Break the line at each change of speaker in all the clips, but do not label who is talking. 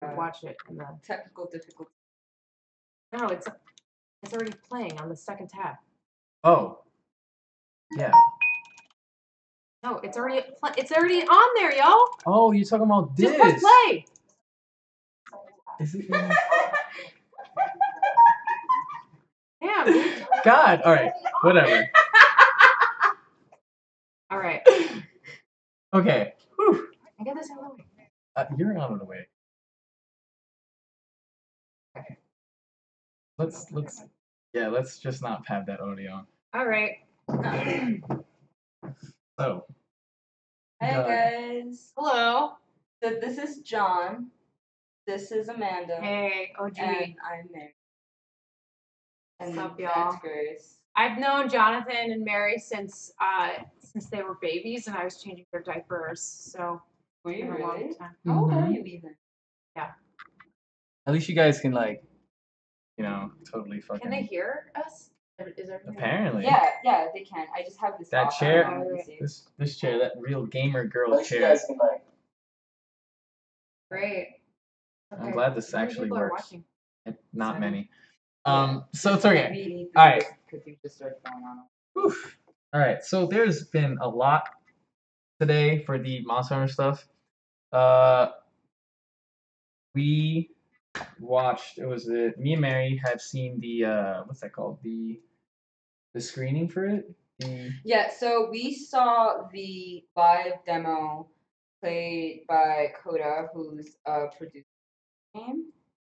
watch it. In the...
Technical difficulty.
No, it's already playing on the second tab.
Oh. Yeah.
No, it's already on there, y'all.
Oh, you're talking about this.
Just press play.
Is it?
Damn, dude.
God. All right. Whatever.
All right.
Okay. Whew.
I get this out of the way.
You're out of the way.
Okay.
Let's just not have that audio.
All right.
So.
Hey guys.
Hello.
So this is John. This is Amanda.
Hey, OG.
And I'm Mary. And
what's up, y'all?
That's Grace.
I've known Johnathan and Mary since they were babies, and I was changing their diapers. So.
Were you really?
How
old are you even?
Yeah.
At least you guys can totally fucking.
Can they hear us? Is everything
apparently.
Yeah, they can. I just have this.
That chair, this chair, that real gamer girl chair.
Great. Okay.
I'm glad this actually works. Not
7.
many. So it's okay. All right.
Because you just started going on.
Oof. All right. So there's been a lot today for the Monster Hunter stuff. We watched. Me and Mary have seen the what's that called? The screening for it.
Yeah. So we saw the live demo played by Coda, who's produced the game.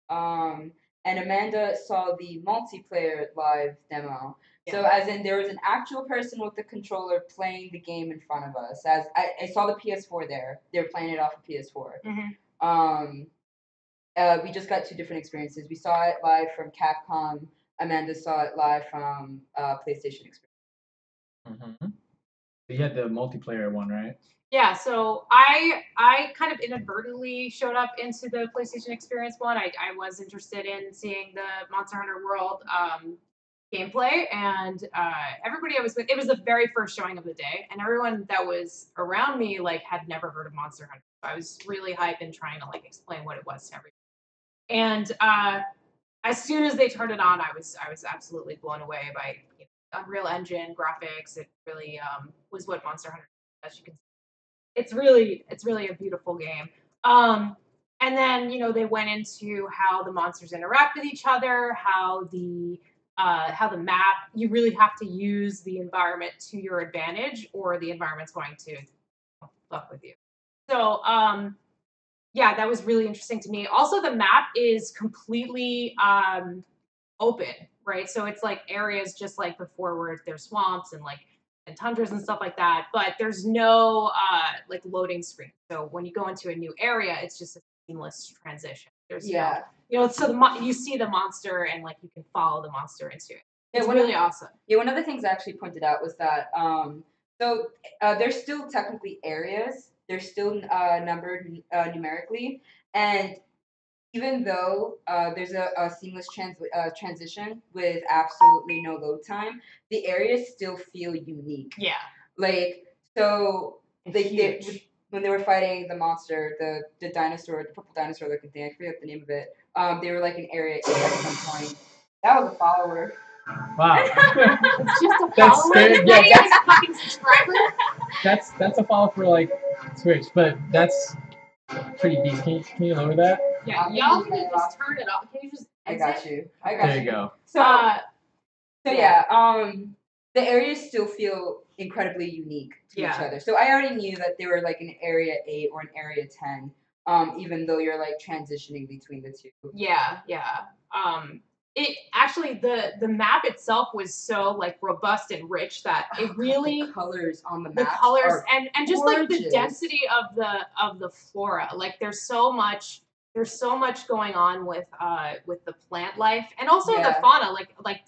And Amanda saw the multiplayer live demo. Yeah. So as in there was an actual person with the controller playing the game in front of us. As I saw the PS4 there. They were playing it off of PS4. Mm-hmm. We just got 2 different experiences. We saw it live from Capcom. Amanda saw it live from PlayStation Experience.
Mm-hmm. You had the multiplayer one, right?
Yeah, so I kind of inadvertently showed up into the PlayStation Experience one. I was interested in seeing the Monster Hunter World gameplay, and everybody I was with, it was the very first showing of the day, and everyone that was around me had never heard of Monster Hunter. So I was really hyped and trying to explain what it was to everybody. And as soon as they turned it on, I was absolutely blown away by Unreal Engine graphics. It really was what Monster Hunter, as you can see. It's really a beautiful game. And then, they went into how the monsters interact with each other, how the map, you really have to use the environment to your advantage, or the environment's going to fuck with you. So, yeah, that was really interesting to me. Also, the map is completely open, right? So it's areas just like before where there's swamps and tundras and stuff like that, but there's no loading screen. So when you go into a new area, it's just a seamless transition. There's so you see the monster and you can follow the monster into it. It's really awesome.
Yeah, one of the things I actually pointed out was that there's still technically areas. They're still numbered numerically, and even though there's a seamless transition with absolutely no load time, the areas still feel unique.
Yeah.
When they were fighting the monster, the dinosaur, the purple dinosaur looking thing, I forget the name of it. They were in area 8 at some point. That was a follower.
Wow.
It's just a follower.
That's scary. Yeah,
that's a fucking subscriber.
That's a follow for Twitch, but that's pretty decent. Can you lower that?
Yeah, y'all can just turn it off. Can you just exit?
I got you.
There you go.
So the areas still feel incredibly unique to each other. So I already knew that they were an area 8 or an area 10, even though you're transitioning between the two.
Yeah. It actually the map itself was so robust and rich that it really
the colors on the map.
The colors and just
gorgeous.
The density of the flora. There's so much going on with the plant life and also the fauna.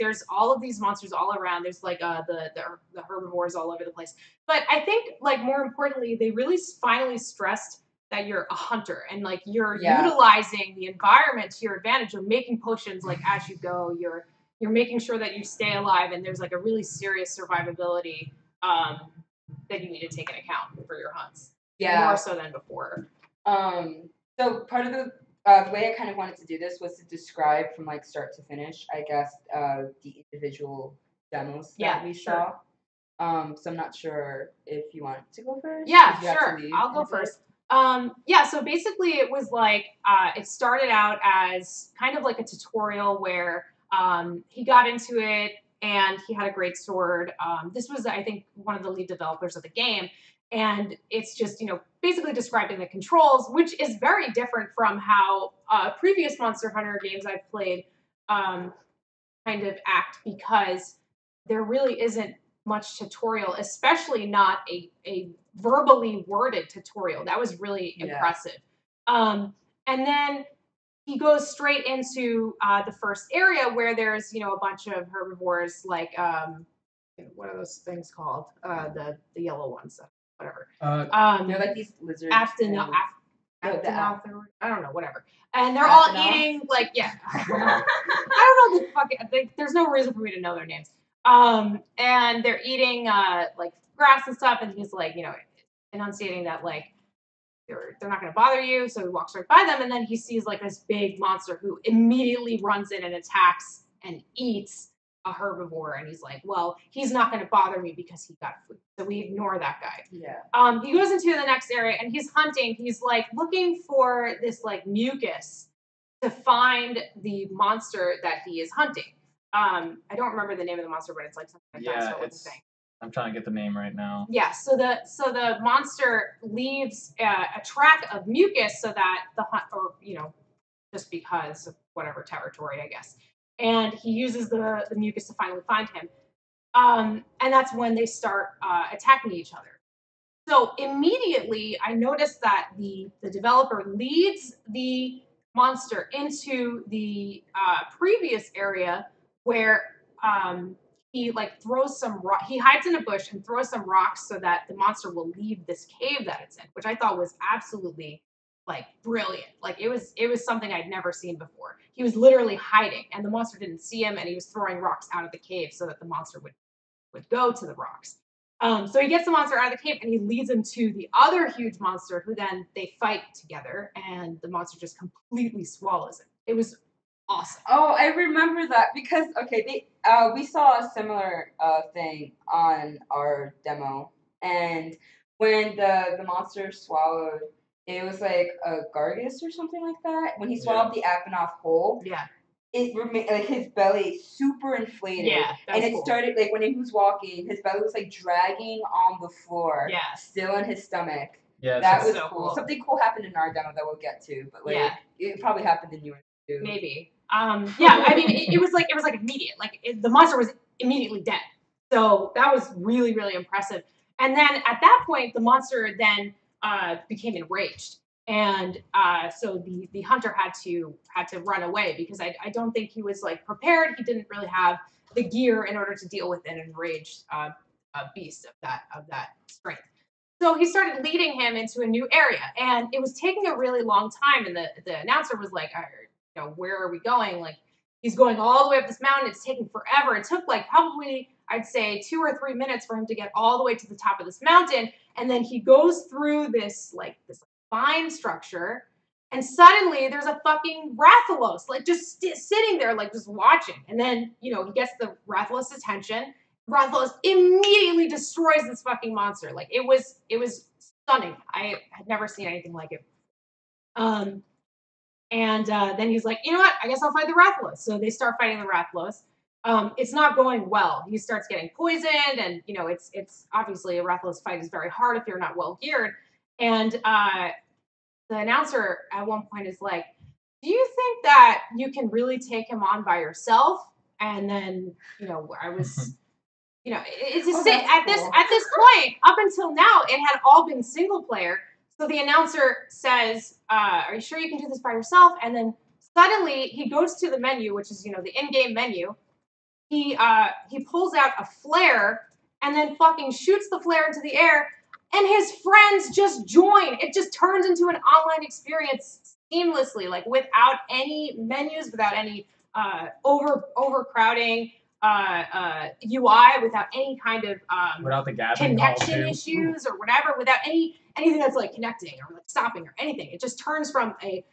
There's all of these monsters all around. There's the herbivores all over the place. But I think more importantly, they really finally stressed that you're a hunter and you're utilizing the environment to your advantage. You're making potions as you go. You're making sure that you stay alive, and there's a really serious survivability that you need to take into account for your hunts. Yeah, more so than before.
So part of the way I kind of wanted to do this was to describe from like start to finish, I guess, the individual demos that we saw. So I'm not sure if you want to go first.
Yeah, sure. I'll go first. Yeah, so basically it was like, it started out as kind of like a tutorial where he got into it and he had a great sword. This was, I think, one of the lead developers of the game. And it's just, basically describing the controls, which is very different from how previous Monster Hunter games I've played kind of act, because there really isn't much tutorial, especially not a verbally worded tutorial. That was really impressive. And then he goes straight into the first area where there's, a bunch of herbivores, like what are those things called? The yellow ones, whatever.
They're like these lizards.
I don't know, whatever. And they're all eating, like, I don't know the fucking, there's no reason for me to know their names. And they're eating like grass and stuff, and he's like, enunciating that like they're not gonna bother you, so he walks right by them, and then he sees like this big monster who immediately runs in and attacks and eats a herbivore, and he's like, well, he's not gonna bother me because he got food. So we ignore that guy.
Yeah.
He goes into the next area and he's hunting, he's like looking for this like mucus to find the monster that he is hunting. I don't remember the name of the monster, but it's like something like that. So it's
I'm trying to get the name right now.
Yeah, so the monster leaves a track of mucus so that the hunt, or just because of whatever territory, I guess, and he uses the mucus to finally find him, and that's when they start attacking each other. So immediately, I noticed that the developer leads the monster into the previous area where he like throws some he hides in a bush and throws some rocks so that the monster will leave this cave that it's in, which I thought was absolutely like brilliant. Like it was something I'd never seen before. He was literally hiding and the monster didn't see him, and he was throwing rocks out of the cave so that the monster would go to the rocks. So he gets the monster out of the cave and he leads him to the other huge monster, who then they fight together, and the monster just completely swallows him. It was awesome.
Oh, I remember that because we saw a similar thing on our demo, and when the monster swallowed, it was like a Gargus or something like that. When he swallowed the Apanoff whole, it remained like his belly super inflated.
Yeah,
and it started like when he was walking, his belly was like dragging on the floor.
Yeah,
still in his stomach.
Yeah,
that was
so
cool. Something cool happened in our demo that we'll get to, but like it probably happened in yours too.
Maybe. I mean, it was like immediate. Like the monster was immediately dead. So that was really, really impressive. And then at that point, the monster then became enraged, and so the hunter had to run away, because I don't think he was like prepared. He didn't really have the gear in order to deal with an enraged beast of that strength. So he started leading him into a new area, and it was taking a really long time. And the announcer was like, where are we going? Like, he's going all the way up this mountain. It's taking forever. It took like probably, I'd say, 2 or 3 minutes for him to get all the way to the top of this mountain. And then he goes through this vine structure, and suddenly there's a fucking Rathalos, like just sitting there, like just watching. And then, he gets the Rathalos' attention. Rathalos immediately destroys this fucking monster. Like it was stunning. I had never seen anything like it. And then he's like, you know what? I guess I'll fight the Rathalos. So they start fighting the Rathalos. It's not going well. He starts getting poisoned, and it's obviously a Rathalos fight is very hard if you're not well geared. And the announcer at one point is like, "Do you think that you can really take him on by yourself?" And then I was. It's just at this point, up until now, it had all been single player. So the announcer says, "Are you sure you can do this by yourself?" And then suddenly he goes to the menu, which is the in-game menu. He pulls out a flare and then fucking shoots the flare into the air, and his friends just join. It just turns into an online experience seamlessly, like without any menus, without any overcrowding. UI, without any kind of
without the
connection issues or whatever, without anything that's like connecting or like stopping or anything. It just turns from a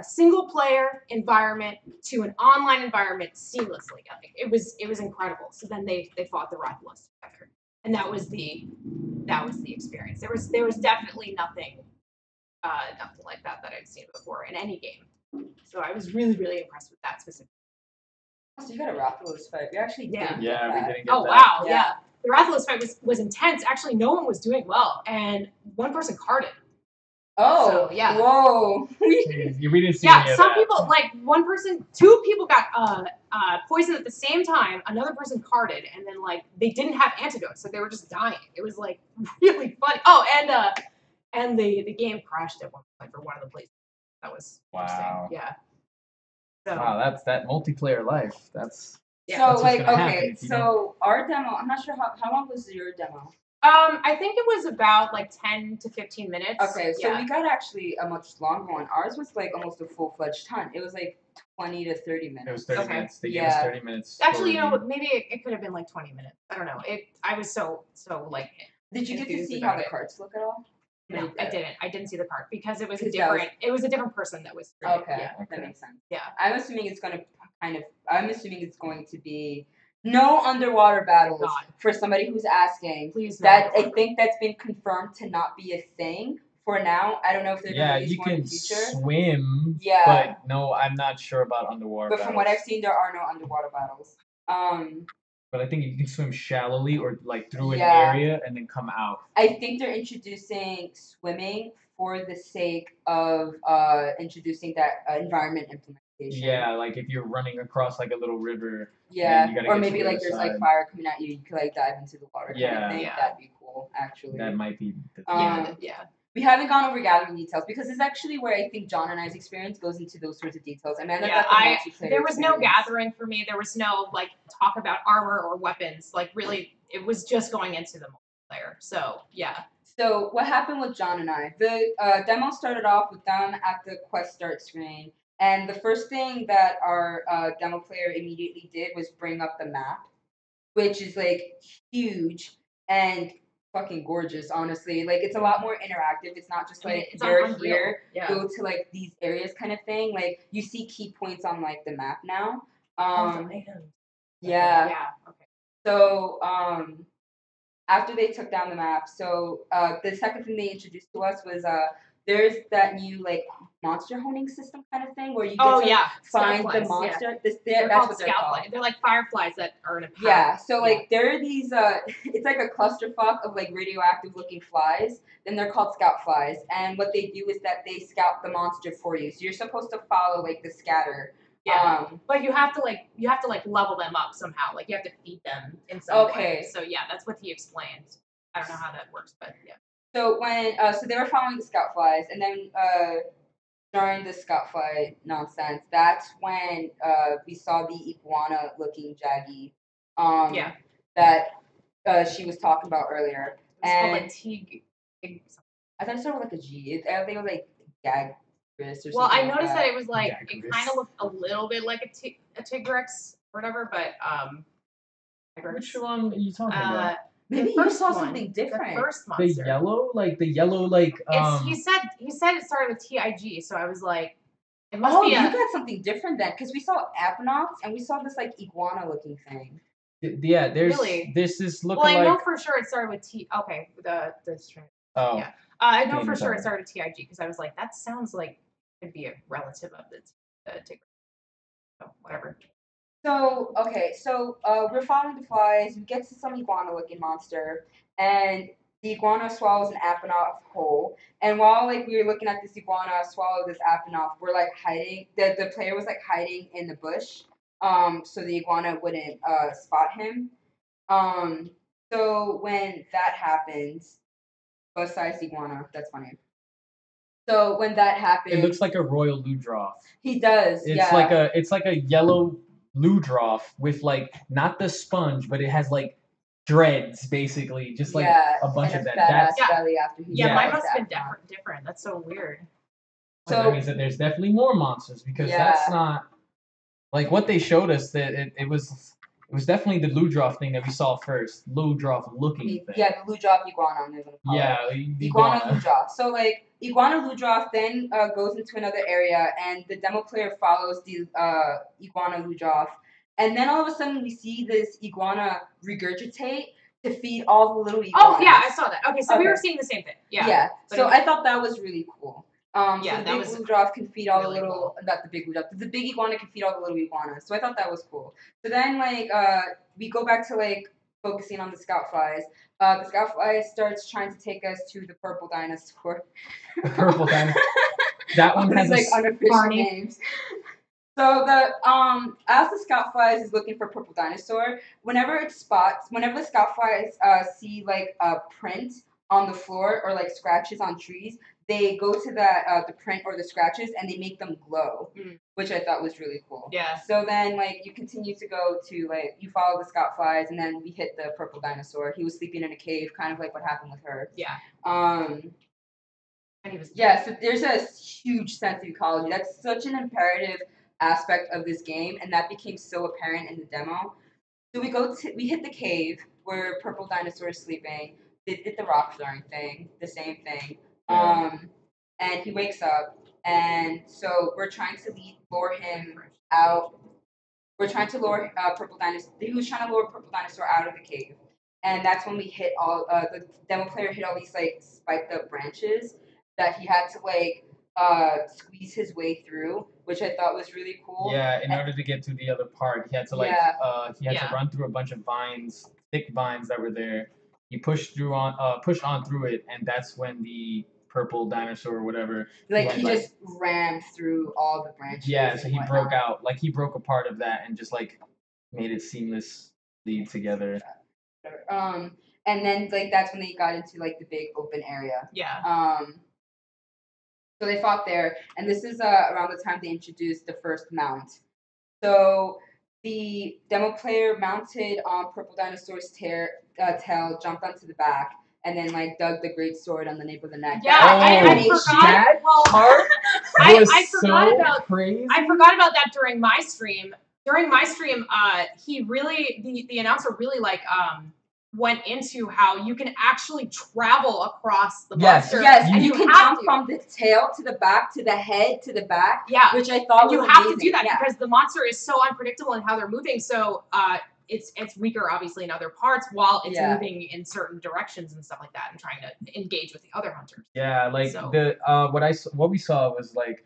single player environment to an online environment seamlessly. It was incredible. So then they fought the Rathalos together, and that was the experience. There was definitely nothing like that I've seen before in any game. So I was really impressed with that specific.
So you got a Rathalos fight. We actually didn't get
we
that.
didn't get
Oh
that.
wow, yeah. The Rathalos fight was intense. Actually, no one was doing well, and one person carded.
Oh,
So, yeah.
Whoa.
We didn't see any
Yeah,
of
some
that.
people, like two people got poisoned at the same time. Another person carded, and then like they didn't have antidotes, so they were just dying. It was like really funny. Oh, and the game crashed at one point for one of the places. That was interesting. Yeah. So,
wow, that's that multiplayer life. That's
yeah.
So
that's
like
what's gonna happen
okay,
if you
so our demo. I'm not sure how long was your demo.
I think it was about like 10 to 15 minutes.
Okay, so
yeah.
we got actually a much longer one. Ours was like almost a full-fledged hunt. It was like 20 to 30 minutes.
It was 30
Okay.
minutes. They gave us 30 minutes.
Actually, you know, maybe it could have been like 20 minutes. I don't know. I was so like.
Did you get to see how the cards look at all?
No, I didn't. I didn't see the card because it was a
'Cause
different. It was a different person that was. Streaming.
Okay,
Yeah.
that makes sense.
Yeah.
I'm assuming it's going to be no underwater battles
God.
for somebody who's asking.
Please.
That I think that's been confirmed to not be a thing for now. I don't know if they're going to release
you
one in
can
the future.
swim.
Yeah.
But no, I'm not sure about underwater.
But
battles.
from what I've seen, there are no underwater battles.
But I think you can swim shallowly or like through an
Yeah.
area and then come out.
I think they're introducing swimming for the sake of introducing that environment implementation.
Yeah, like if you're running across like a little river.
Yeah,
you gotta
or
get
maybe
to the
like
other
there's like
side.
fire coming at you, you could like dive into the water kind
Yeah.
of thing.
Yeah.
That'd be cool, actually.
That might be the
Yeah.
We haven't gone over gathering details because it's actually where I think John and I's experience goes into those sorts of details. Amanda got the multiplayer
there was no
experience.
gathering for me. There was no like talk about armor or weapons. Like really, it was just going into the multiplayer. So yeah.
So what happened with John and I? The demo started off with them at the quest start screen, and the first thing that our demo player immediately did was bring up the map, which is like huge and fucking gorgeous, honestly. Like it's a lot more interactive. It's not just like you're here, go to like these areas kind of thing. Like you see key points on like the map now. Yeah.
Yeah. Okay.
So after they took down the map, so the second thing they introduced to us was there's that new like monster honing system kind of thing where you get to find the monster.
They're
That's
called
what they're called.
Scoutflies. They're like fireflies that are in a pack.
Yeah, so like there are these it's like a clusterfuck of like radioactive looking flies. Then they're called Scoutflies, and what they do is that they scout the monster for you. So you're supposed to follow like the scatter.
Yeah, but you have to level them up somehow. Like you have to feed them in some way. So yeah, that's what he explained. I don't know how that works, but yeah.
So when so they were following the Scoutflies, and then during the Scoutfly nonsense, that's when we saw the iguana looking Jaggy. That she was talking about earlier.
It's called like T.
I thought it started with like a G. I think it was like Gag.
Well, I noticed that it was like it kind of looked a little bit like a Tigrex or whatever, but
Which one are you talking about?
Maybe you saw something different.
The first monster.
The yellow,
He said it started with TIG, so I was like, it must be.
You got something different then, because we saw Apnox and we saw this like iguana looking thing.
Yeah, this is looking
like. Well, I know
like.
for sure it started with T. Okay, the string.
Oh.
Yeah. I know for sure it started with TIG because I was like, that sounds like it'd be a relative of the Tigrex. So whatever.
So we're following the flies. We get to some iguana-looking monster, and the iguana swallows an Apanoff whole. And while like we were looking at this iguana swallow this Apanoff, we're like hiding. The player was like hiding in the bush, so the iguana wouldn't spot him. So when that happens, besides iguana, that's funny. So when that happens,
it looks like a royal Ludroth.
He does.
It's like a yellow Ludroth with like not the sponge, but it has like dreads basically, just like a bunch of that.
That's belly after he
mine must have been different. That's so weird.
So that means that there's definitely more monsters because that's not like what they showed us. That it was It was definitely the Ludroth thing that we saw first. Ludroth looking thing.
Yeah, the Ludroth iguana. I'm gonna call it.
The
Iguana Ludroth. So like Iguana Ludroth then goes into another area, and the demo player follows the Iguana Ludroth, and then all of a sudden we see this iguana regurgitate to feed all the little iguanas.
Oh yeah, I saw that. Okay, so we were seeing the same thing. Yeah.
Yeah. So I thought that was really cool.
Yeah,
so the big Ludroth can feed all the little, not the big Ludroth, the big iguana can feed all the little iguanas. So I thought that was cool. So then, like, we go back to, like, focusing on the Scoutflies. The Scoutflies starts trying to take us to the purple dinosaur.
The purple dinosaur. That one has
like unofficial names. So as the Scoutflies is looking for purple dinosaur, whenever the Scoutflies see like a print on the floor or like scratches on trees, they go to the print or the scratches and they make them glow, which I thought was really cool.
Yeah.
So then like you continue to go to like you follow the Scoutflies and then we hit the purple dinosaur. He was sleeping in a cave, kind of like what happened with her.
Yeah.
And he was so there's a huge sense of ecology. That's such an imperative aspect of this game, and that became so apparent in the demo. So we hit the cave where purple dinosaur is sleeping. They did the rock throwing thing, the same thing. And he wakes up, and so we're trying to lure him out. We're trying to lure purple dinosaur. He was trying to lure purple dinosaur out of the cave, and that's when we hit all. The demo player hit all these like spiked up branches that he had to like squeeze his way through, which I thought was really cool.
Yeah, in order to get to the other part, he had to like to run through a bunch of vines, thick vines that were there. He pushed on through it, and that's when the purple dinosaur or whatever.
Like he just rammed through all the branches.
Yeah, so he broke out, like he broke a part of that and just like made it seamlessly together.
And then like that's when they got into like the big open area.
Yeah.
So they fought there, and this is around the time they introduced the first mount. So the demo player mounted on Purple Dinosaur's tail, jumped onto the back, and then like dug the great sword on the nape of the neck.
Yeah, I forgot.
That part was crazy.
I forgot about that during my stream. During my stream, he really the announcer really like went into how you can actually travel across the monster.
Yes, and you can jump from the tail to the back to the head to the back.
Yeah,
which I thought was
you have
amazing.
to do that because the monster is so unpredictable in how they're moving. So it's weaker obviously in other parts while it's moving in certain directions and stuff like that and trying to engage with the other hunters.
Yeah, like what we saw was like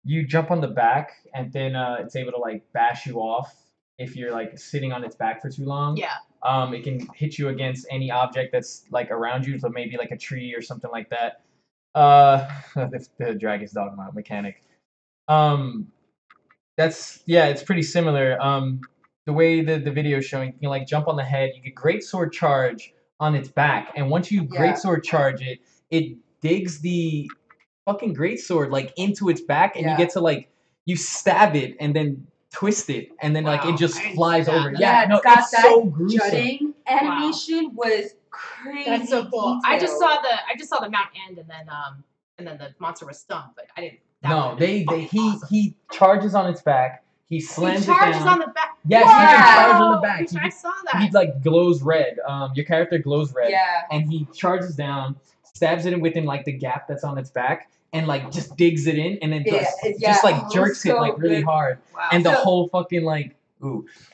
you jump on the back and then it's able to like bash you off if you're like sitting on its back for too long.
Yeah.
It can hit you against any object that's like around you, so maybe like a tree or something like that. The Dragon's Dogma mechanic. It's pretty similar. The way the video is showing, you can like jump on the head, you get greatsword charge on its back, and once you greatsword charge it, it digs the fucking greatsword like into its back, and you get to like you stab it and then twist it, and then like it just flies over. It's so gruesome.
Jutting animation was crazy.
That's so cool.
Detailed.
I just saw the mount end, and then the monster was stunned, but I didn't.
He charges on its back. He slams it down.
He charges on the back.
Yes, he can charge on the back.
I saw that.
He like glows red. Your character glows red.
Yeah.
And he charges down, stabs it within like the gap that's on its back, and like just digs it in, and then just like jerks it like really hard.
Wow.
And the whole fucking like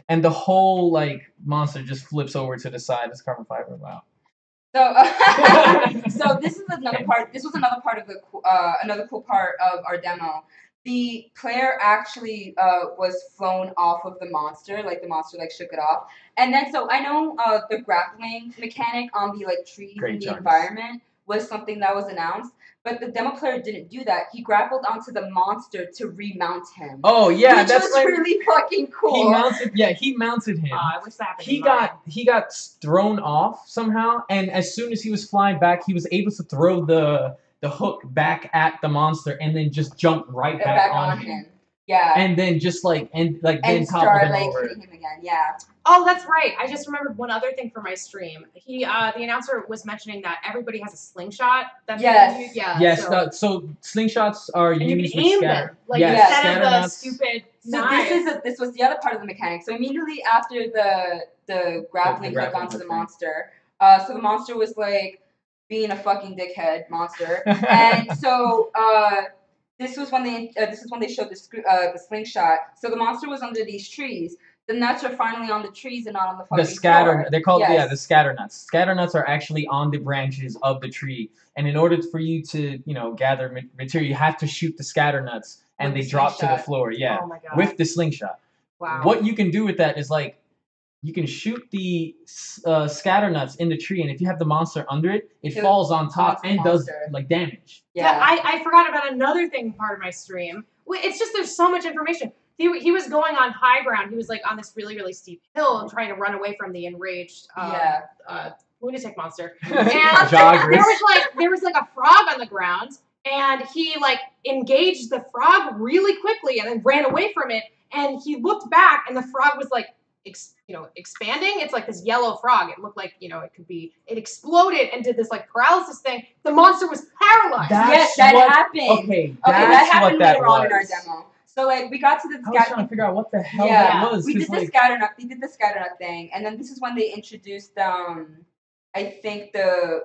and the whole like monster just flips over to the side. It's carbon fiber. Wow.
So this is another part. This was another part of the another cool part of our demo. The player actually was flown off of the monster, like the monster like shook it off. And then so I know the grappling mechanic on the like trees in the environment was something that was announced, but the demo player didn't do that. He grappled onto the monster to remount him.
Oh yeah,
which was like, really fucking cool.
He mounted him.
I wish that happened.
He got thrown off somehow, and as soon as he was flying back, he was able to throw the hook back at the monster and then just jump right back on him.
Yeah.
And then just like then
and
topple
start
him
like
over.
hitting him again. Yeah.
Oh, that's right. I just remembered one other thing for my stream. The announcer was mentioning that everybody has a slingshot. That's
Yes.
Yes.
So,
So slingshots are
and you
used
can
with
aim
scatter.
them, like
Yes,
instead of the
scatter
stupid
So
knives.
this was the other part of the mechanic. So immediately after the grappling hook
grappling
onto the
hook thing.
monster, so the monster was like being a fucking dickhead monster, and so this was when they showed the slingshot. So the monster was under these trees. The nuts are finally on the trees and not on the fucking
The scatter,
floor.
they're called the
Yes.
scatter nuts. Scatter nuts are actually on the branches of the tree, and in order for you to gather material, you have to shoot the scatter nuts, and
With
they
the
drop to the
slingshot.
floor. Yeah,
Oh my god.
with the slingshot.
Wow.
What you can do with that is like you can shoot the scatter nuts in the tree, and if you have the monster under it, it falls on top
onto the
and does
monster.
like damage.
Yeah, I forgot about another thing part of my stream. It's just there's so much information. He was going on high ground. He was like on this really, really steep hill and trying to run away from the enraged lunatic monster. And there was like a frog on the ground, and he like engaged the frog really quickly and then ran away from it. And he looked back, and the frog was like expanding. It's like this yellow frog. It looked like, it exploded and did this like paralysis thing. The monster was paralyzed.
Yes, that happened.
Okay,
that happened
what that
later on in our
was.
demo. So like we got to the
I was trying to figure out what the hell that was.
We did
'cause,
the scatter nut. We did the scatter nut thing, and then this is when they introduced I think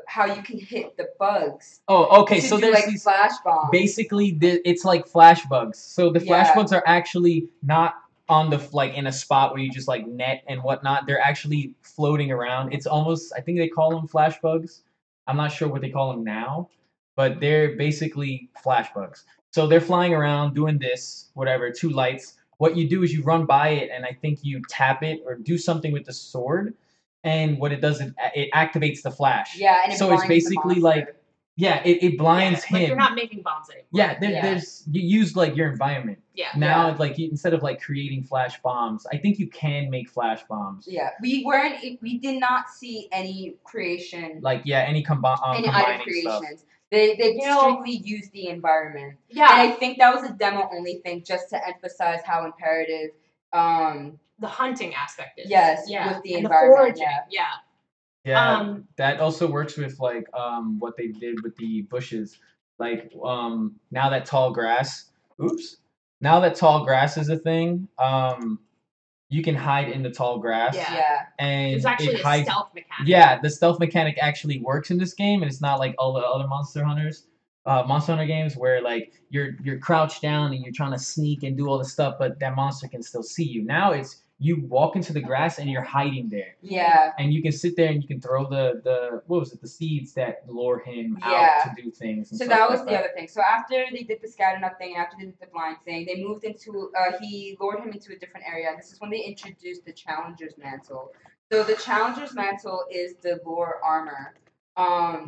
how you can hit the bugs.
Oh, okay.
To
So
do,
there's
like
these
flash bombs.
basically it's like flash bugs. So the flash bugs are actually not on the in a spot where you just like net and whatnot. They're actually floating around. It's almost, I think they call them flash bugs. I'm not sure what they call them now, but they're basically flash bugs. So they're flying around doing this, whatever, 2 lights. What you do is you run by it, and I think you tap it or do something with the sword, and what it does is it activates the flash.
Yeah, and
so it's basically like it blinds him.
Like you're not making bombs anymore.
Yeah, there's you use like your environment.
Yeah.
Now it's like instead of like creating flash bombs, I think you can make flash bombs.
Yeah, we did not see any creation.
Like any
any item creations.
Stuff.
They strictly used the environment.
Yeah.
And I think that was a demo only thing, just to emphasize how imperative
the hunting aspect is.
Yes,
yeah.
with the
and
environment.
The foraging. Yeah.
Yeah, that also works with like what they did with the bushes. Like now that tall grass is a thing, you can hide in the tall grass.
Yeah.
And
it's actually a stealth mechanic.
Yeah, the stealth mechanic actually works in this game, and it's not like all the other Monster Hunter games where like you're crouched down and you're trying to sneak and do all the stuff, but that monster can still see you. Now it's you walk into the grass and you're hiding there.
Yeah.
And you can sit there and you can throw the seeds that lure him out to do things. And
so that was the other thing. So after they did the scatter nut thing, after they did the blind thing, they moved into he lured him into a different area. This is when they introduced the Challenger's Mantle. So the Challenger's Mantle is the lure armor.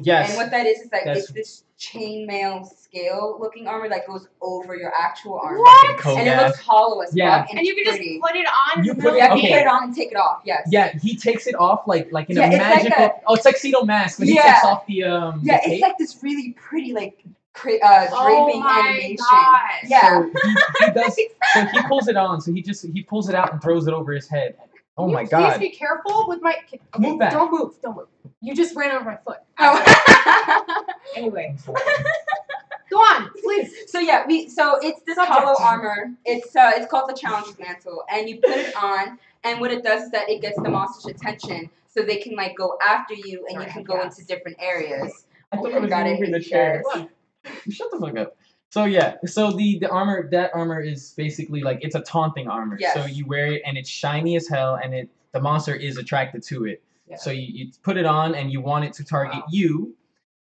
Yes.
And what that is like it's this chainmail scale looking armor that goes over your actual armor.
What?
And it looks hollow as fuck.
And you can just put it on.
You
put it on and take it off. Yes.
Yeah, he takes it off like in a magical. It's tuxedo mask, but he takes off the
Yeah, it's like this really pretty like draping animation.
God.
Yeah.
So he does. So he pulls it on. So he pulls it out and throws it over his head. Oh my God!
Please be careful with my. Okay,
move back.
Don't move. You just ran over my foot. Anyway, go on, please.
So yeah, it's this hollow armor. It's called the Challenger's Mantle, and you put it on, and what it does is that it gets the monster's attention, so they can like go after you, and you can go into different areas.
I thought I was moving the chair. Shut the fuck up. So yeah, so the armor, that armor is basically like it's a taunting armor.
Yes.
So you wear it and it's shiny as hell, and the monster is attracted to it.
Yeah.
So you put it on and you want it to target you,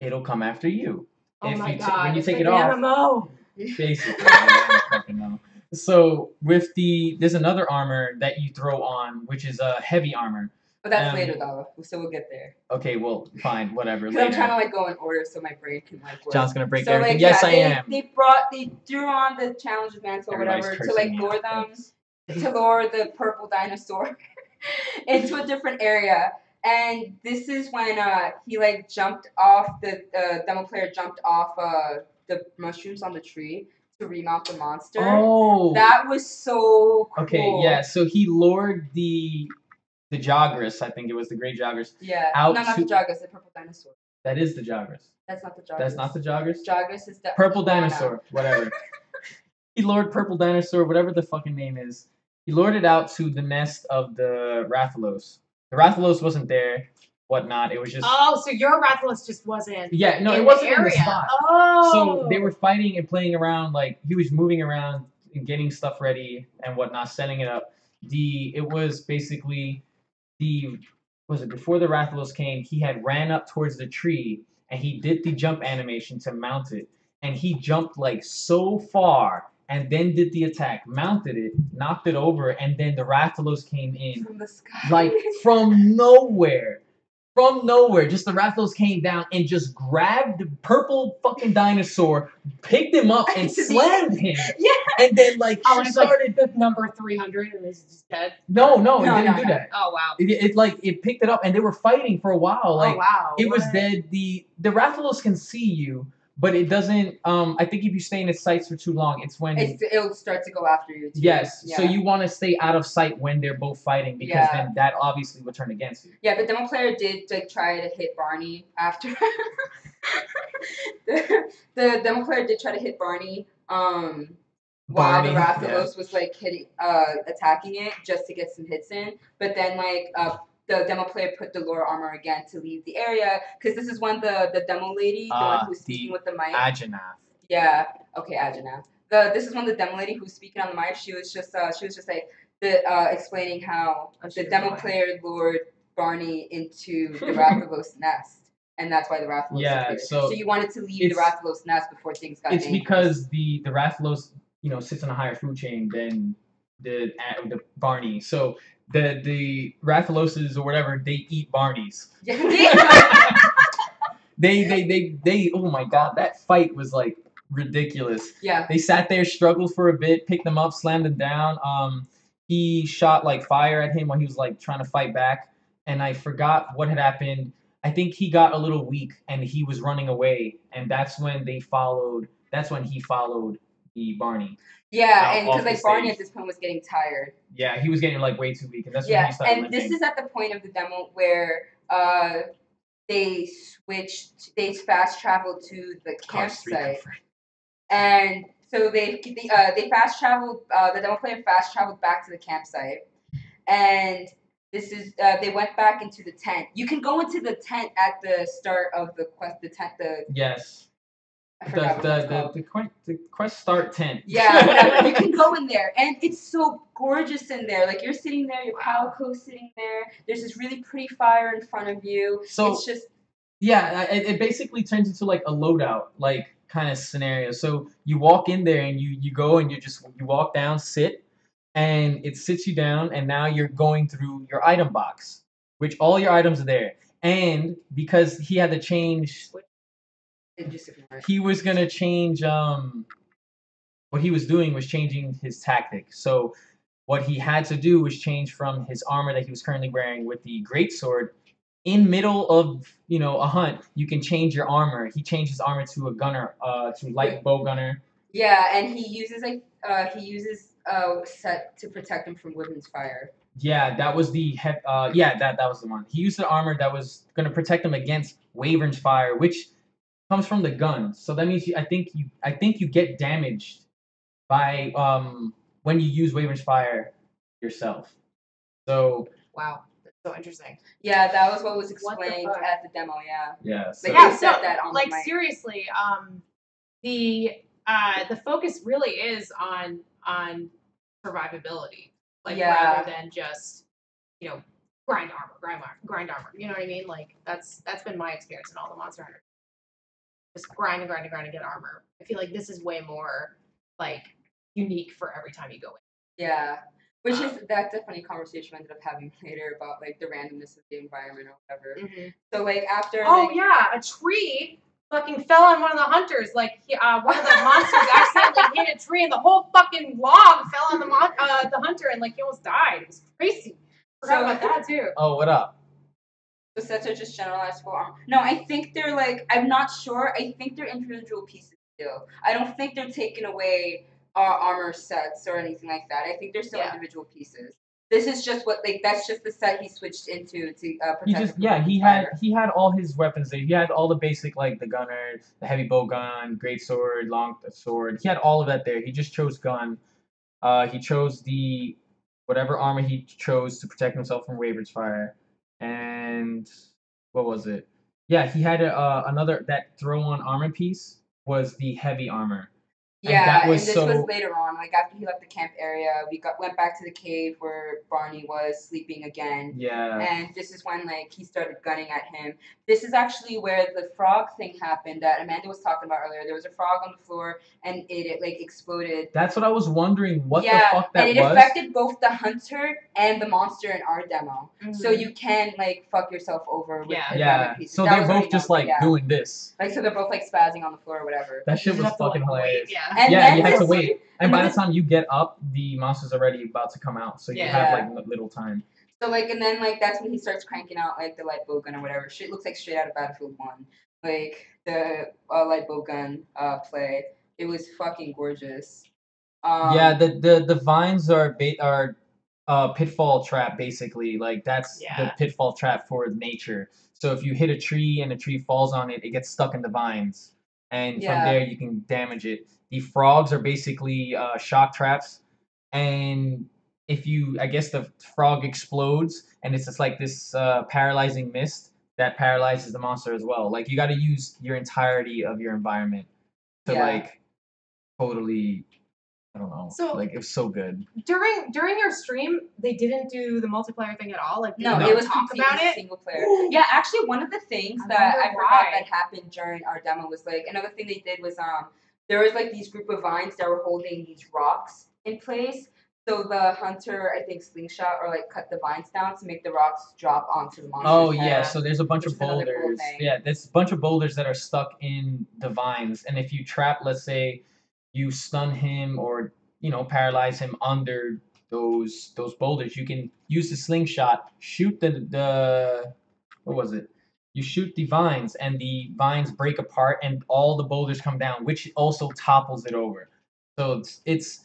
it'll come after you.
Oh my God!
When you take
it
off,
MMO.
Basically. I don't fucking know. So there's another armor that you throw on, which is a heavy armor.
But that's later though, so we'll get there.
Okay, well, fine, whatever.
Because I'm trying to like go in order so my brain can like work.
John's gonna break
so,
everything.
Like,
yes,
I
am.
They threw on the Challenger's Mantle or whatever to like lure them, to lure the purple dinosaur into a different area. And this is when he like jumped off the demo player jumped off the mushrooms on the tree to remount the monster.
Oh,
that was so cool.
Okay, yeah. So he lured the the Jagras, I think it was the Great Jagras.
Yeah.
Out
No, not
to-
the Jagras, the purple dinosaur.
That is the Jagras.
That's not the Jagras.
That's not the Jagras?
Jagras is the
Purple
iguana.
dinosaur, whatever. He lured Purple Dinosaur, whatever the fucking name is. He lured it out to the nest of the Rathalos. The Rathalos wasn't there, whatnot. It was just...
Oh, so your Rathalos just wasn't
Yeah, no,
in
it wasn't
the
in the
area.
spot.
Oh.
So they were fighting and playing around, like, he was moving around and getting stuff ready and whatnot, setting it up. It was basically before the Rathalos came, he had ran up towards the tree and he did the jump animation to mount it. And he jumped like so far and then did the attack, mounted it, knocked it over, and then the Rathalos came in
From the sky.
like from nowhere. From nowhere, just the Rathalos came down and just grabbed the purple fucking dinosaur, picked him up, and slammed him.
Yeah.
And then, like,
Oh,
she
it's like
started...
the number 300 and it's just dead.
No, it didn't do that.
Oh, wow.
It picked it up, and they were fighting for a while. Like,
oh, wow.
it was dead. The Rathalos can see you, but it doesn't. I think if you stay in its sights for too long, it's when
it'll start to go after you. Too.
Yes,
Yeah.
so you want to stay out of sight when they're both fighting because then that obviously will turn against you.
Yeah, the demo player did like try to hit Barney after. the demo player did try to hit Barney. While the Rathalos was like attacking it just to get some hits in, but then like the demo player put the lore armor again to leave the area because this is when the demo lady, the one who was speaking with the mic.
Johnathan.
Yeah. Okay, Johnathan. This is when the demo lady who was speaking on the mic. She was just like explaining how the demo player lured Barney into the Rathalos nest. And that's why the Rathalos appeared. So you wanted to leave the Rathalos nest before things got dangerous.
It's because the Rathalos, sits on a higher food chain than the Barney. So the Rathaloses or whatever, they eat Barneys. they oh my god, that fight was like ridiculous.
Yeah.
They sat there, struggled for a bit, picked them up, slammed them down. He shot like fire at him while he was like trying to fight back, and I forgot what had happened. I think he got a little weak and he was running away, and that's when he followed the Barney.
Yeah, and because like Barney at this point was getting tired.
Yeah, he was getting like way too weak, and that's when he started limping.
This is at the point of the demo where they fast traveled to the campsite, and so they fast traveled. The demo player fast traveled back to the campsite, and this is they went back into the tent. You can go into the tent at the start of the quest. The tent. Yes.
The quest start tent.
Yeah, whatever. You can go in there, and it's so gorgeous in there. Like you're sitting there, your Palico's sitting there. There's this really pretty fire in front of you. So it's just
it basically turns into like a loadout like kind of scenario. So you walk in there and you go and you walk down, sit, and it sits you down, and now you're going through your item box, which all your items are there. And because he had to change. He was going to change, what he was doing was changing his tactic. So what he had to do was change from his armor that he was currently wearing with the greatsword. In middle of, a hunt, you can change your armor. He changed his armor to a gunner, to light bow gunner.
Yeah, and he uses set to protect him from Wyvern's fire.
Yeah, that was that was the one. He used the armor that was going to protect him against Wyvern's fire, which comes from the gun, so that means I think you get damaged by when you use Wyvern's fire yourself. So
wow, that's so interesting.
Yeah, that was what was explained at the demo. Yeah.
Yeah.
So, that on like seriously, the focus really is on survivability, like rather than just grind armor. You know what I mean? Like that's been my experience in all the Monster Hunter. Just grind and get armor. I feel like this is way more like unique for every time you go in.
Yeah, which is that's a funny conversation we ended up having later about like the randomness of the environment or whatever. Mm-hmm. So like after
a tree fucking fell on one of the hunters. Like one of the monsters accidentally hit a tree and the whole fucking log fell on the hunter and like he almost died. It was crazy. Forgot about that too.
Oh, what up?
The sets are just generalized full armor. No, I think they're like, I'm not sure. I think they're individual pieces still. I don't think they're taking away our armor sets or anything like that. I think they're still individual pieces. this is just what that's just the set he switched into to protect.
He had all his weapons there. He had all the basic like the gunner, the heavy bow gun, great sword, long sword. He had all of that there. He just chose gun. He chose the whatever armor he chose to protect himself from Waver's fire, and what was it? Yeah, he had another that throw on armor piece was the heavy armor.
Yeah, and this was later on, like after he left the camp area, went back to the cave where Barney was sleeping again.
Yeah.
And this is when like he started gunning at him. This is actually where the frog thing happened that Amanda was talking about earlier. There was a frog on the floor and it like exploded.
That's what I was wondering. What the fuck that was?
And it affected both the hunter and the monster in our demo. Mm-hmm. So you can like fuck yourself over with pieces.
So they're both just like doing this.
Like so they're both like spazzing on the floor or whatever.
That shit was fucking hilarious.
And
yeah, you had to wait. And by the time you get up, the monster's already about to come out. So you have like little time.
So like, and then like that's when he starts cranking out like the light bow gun or whatever. Shit looks like straight out of Battlefield 1. Like the light bow gun play. It was fucking gorgeous.
The vines are pitfall trap basically. Like that's the pitfall trap for nature. So if you hit a tree and a tree falls on it, it gets stuck in the vines. And from there you can damage it. The frogs are basically shock traps, and if the frog explodes, and it's just like this paralyzing mist that paralyzes the monster as well. Like you got to use your entirety of your environment to like totally. I don't know. So like it was so good.
During your stream, they didn't do the multiplayer thing at all. Like
no, it was talk about it. Single player. Yeah, actually, one of the things that I forgot that happened during our demo was like another thing they did was there was like these group of vines that were holding these rocks in place. So the hunter, I think, slingshot or like cut the vines down to make the rocks drop onto the monster's
Oh yeah, so there's a bunch of boulders. Cool there's a bunch of boulders that are stuck in the vines, and if you trap, let's say, you stun him or paralyze him under those boulders, you can use the slingshot, shoot the what was it? You shoot the vines, and the vines break apart, and all the boulders come down, which also topples it over. So it's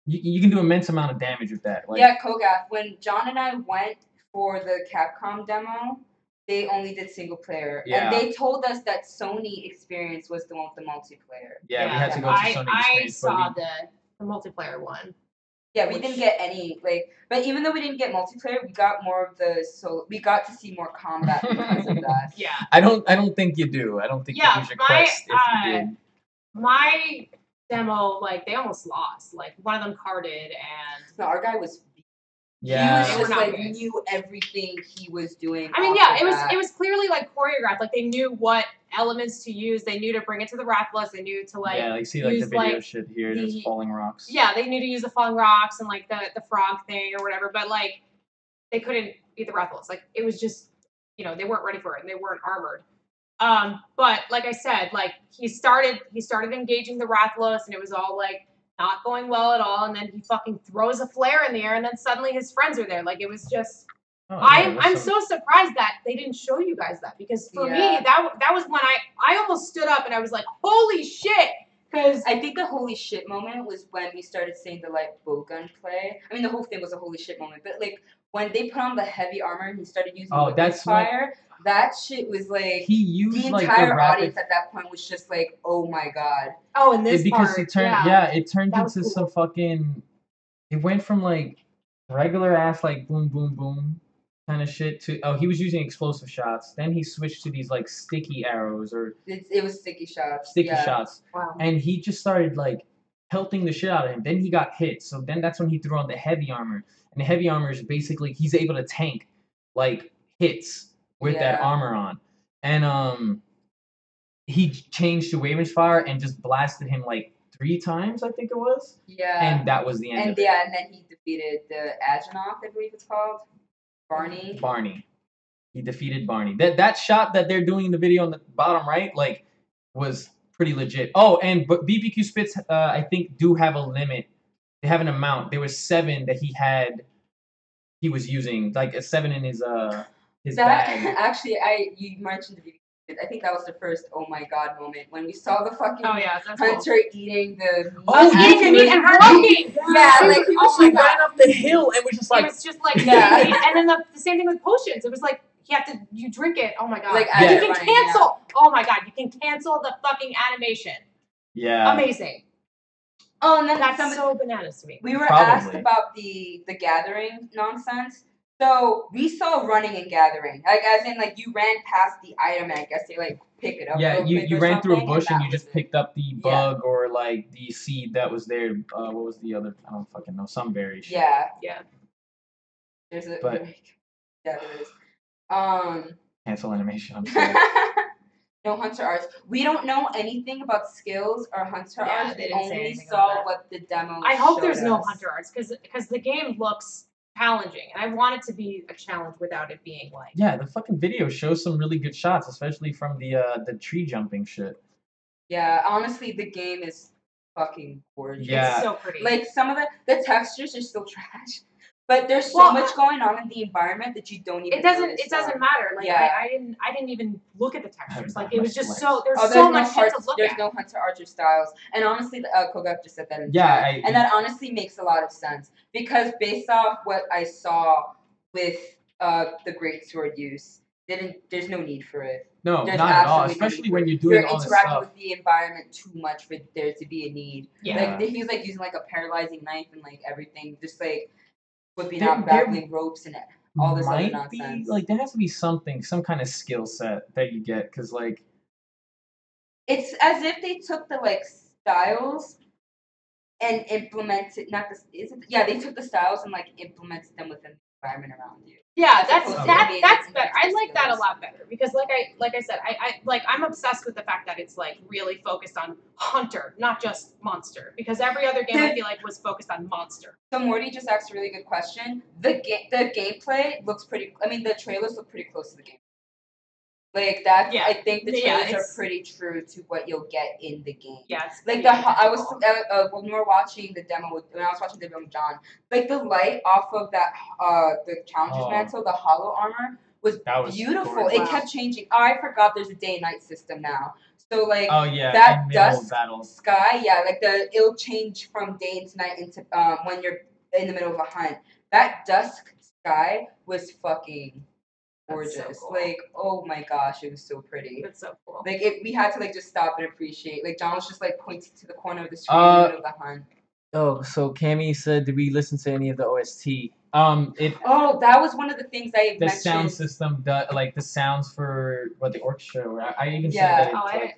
you can do immense amount of damage with that. Like,
Kogath. When John and I went for the Capcom demo, they only did single player, and they told us that Sony experience was the one with the multiplayer.
Yeah, we had to go to Sony experience.
I saw the multiplayer one.
Yeah, we didn't get any but even though we didn't get multiplayer, we got more of we got to see more combat because of that.
Yeah.
I don't think you do. I don't think you lose your quest if you did.
My demo, like they almost lost. Like one of them carded, and
no, our guy was.
Yeah,
he was just like knew everything he was doing.
I mean, it was clearly like choreographed. Like they knew what elements to use. They knew to bring it to the Rathalos. They knew to
see the video shit here. There's falling rocks.
Yeah, they knew to use the falling rocks and like the frog thing or whatever. But like they couldn't beat the Rathalos. Like it was just they weren't ready for it and they weren't armored. But like I said, like he started engaging the Rathalos and it was all like not going well at all, and then he fucking throws a flare in the air, and then suddenly his friends are there. Like it was just. I'm so surprised that they didn't show you guys that, because for me that was when I almost stood up and I was like, holy shit, because
I think the holy shit moment was when we started seeing the light bowgun play. I mean, the whole thing was a holy shit moment, but like when they put on the heavy armor and he started using fire. That shit was like
he used
the entire audience at that point was just like, oh my god.
Oh, and this
because
part,
it turned into some fucking. It went from like regular ass like boom boom boom kind of shit to he was using explosive shots. Then he switched to these like sticky arrows or
it was sticky shots.
Sticky shots. Wow. And he just started like pelting the shit out of him. Then he got hit. So then that's when he threw on the heavy armor. And the heavy armor is basically he's able to tank like hits with that armor on. And he changed to Waver's Fire and just blasted him like 3 times, I think it was.
Yeah.
And that was the end of it.
Yeah, and then he defeated the Agenoth, I believe it's called. Barney.
He defeated Barney. That shot that they're doing in the video on the bottom right, like, was pretty legit. Oh, and but BBQ Spits, I think, do have a limit. They have an amount. There was 7 that he was using, like a 7 in his bag.
Actually, you mentioned the BBQ I think that was the first oh my god moment when we saw the fucking Hunter eating the meat.
Oh,
eating the meat and running.
Yeah, like
he was
she ran up the hill and was just like,
it was just like and then the same thing with potions. It was like you drink it. Oh my god!
Like
you can cancel. Yeah. Oh my god! You can cancel the fucking animation.
Yeah.
Amazing.
Oh, and then
that's so bananas to me.
We were asked about the gathering nonsense. So we saw running and gathering, like as in like you ran past the item and I guess they like pick it up.
Yeah, you ran through a bush and you just picked up the bug or like the seed that was there. What was the other? I don't fucking know. Some berry shit.
Yeah. There's a
but
there is.
Cancel animation. I'm sorry.
No Hunter arts. We don't know anything about skills or Hunter arts.
They
only saw what the demo.
I hope there's no Hunter arts because the game looks challenging, and I want it to be a challenge without it being like.
Yeah, the fucking video shows some really good shots, especially from the tree jumping shit.
Yeah, honestly, the game is fucking gorgeous.
Yeah.
It's so pretty.
Like some of the textures are still trash. But there's so much going on in the environment that you don't even. It
doesn't matter. Like I didn't even look at the textures. Like it was just so there's so much shit to look at.
There's no Hunter Archer styles, and honestly, Kogak just said that in
chat.
And that honestly makes a lot of sense because based off what I saw with the greatsword use, there's no need for it.
No, not at all. Especially when you're doing all this stuff.
You're interacting with the environment too much for there to be a need.
Yeah.
Like he was like using like a paralyzing knife and like everything, just like. Whipping out grappling ropes and all this other nonsense.
Like there has to be some kind of skill set that you get because like
it's as if they took the like styles and implemented they took the styles and like implemented them within the environment around you.
Yeah, that's better. I like that a lot better because like I said, I'm obsessed with the fact that it's like really focused on Hunter, not just Monster. Because every other game I feel like was focused on Monster.
So Morty just asked a really good question. The gameplay looks pretty. I mean, the trailers look pretty close to the game. Like that, I think the trailers are pretty true to what you'll get in the game.
Yeah,
like when we were watching the demo when I was watching the demo with John, like the light off of that the Challenger's mantle, the hollow armor was beautiful.
Gorgeous.
It kept changing. Oh, I forgot there's a day and night system now. So like
that dusk
sky, like it'll change from day into night into when you're in the middle of a hunt. That dusk sky was fucking gorgeous. So cool. Like, oh my gosh, it was so pretty.
It's so cool.
Like we had to like just stop and appreciate. Like John was just like pointing to the corner of the screen in the middle of the hunt.
Oh, so Cammy said, did we listen to any of the OST?
That was one of the things I mentioned.
The sound system, like the sounds for the orchestra. I even said that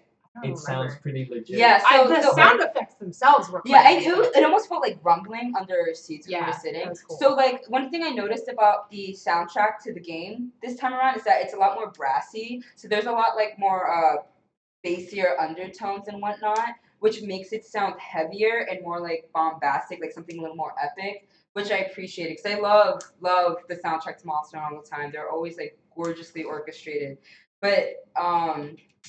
it sounds pretty legit.
Yeah, so
the sound effects themselves were.
It almost felt like rumbling under seats when we were sitting.
Cool.
So like one thing I noticed about the soundtrack to the game this time around is that it's a lot more brassy. So there's a lot like more bassier undertones and whatnot, which makes it sound heavier and more like bombastic, like something a little more epic, which I appreciate because I love the soundtrack to Monster all the time. They're always like gorgeously orchestrated, but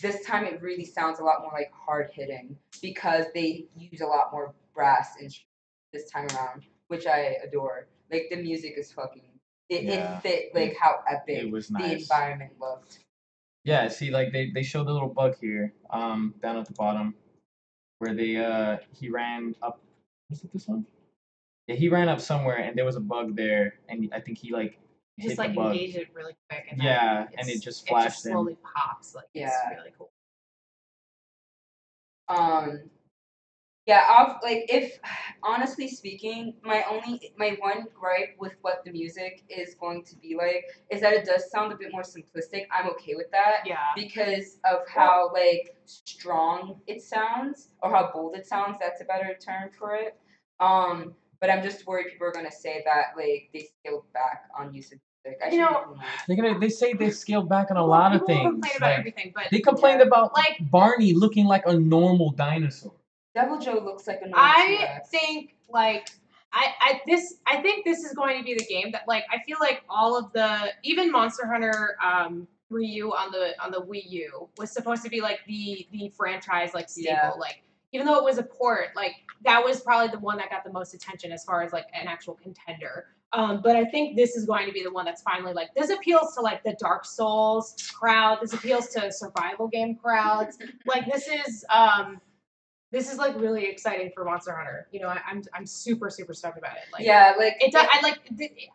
this time it really sounds a lot more like hard hitting because they use a lot more brass instruments this time around, which I adore. Like the music is fucking it fit like how epic the environment looked.
Yeah, see, like they showed the little bug here, down at the bottom, where he ran up. Was it this one? Yeah, he ran up somewhere and there was a bug there, and I think he like
just like engaged it really quick. And
and it just flashed. It just
slowly pops. Like it's really cool.
If honestly speaking, my one gripe with what the music is going to be like is that it does sound a bit more simplistic. I'm okay with that.
Yeah.
Because of how like strong it sounds or how bold it sounds. That's a better term for it. But I'm just worried people are gonna say that like they scaled back on use of music.
They say they scaled back on a lot of things.
Complain about everything, but
they complained about like Barney looking like a normal dinosaur.
Devil Joe looks like a normal
I think this is going to be the game that like I feel like all of even Monster Hunter Ryu on the Wii U was supposed to be like the franchise like staple. Like even though it was a port, like that was probably the one that got the most attention as far as like an actual contender. But I think this is going to be the one that's finally like, this appeals to like the Dark Souls crowd. This appeals to survival game crowds. Like this is like really exciting for Monster Hunter. You know, I'm super stoked about it. Like,
yeah, like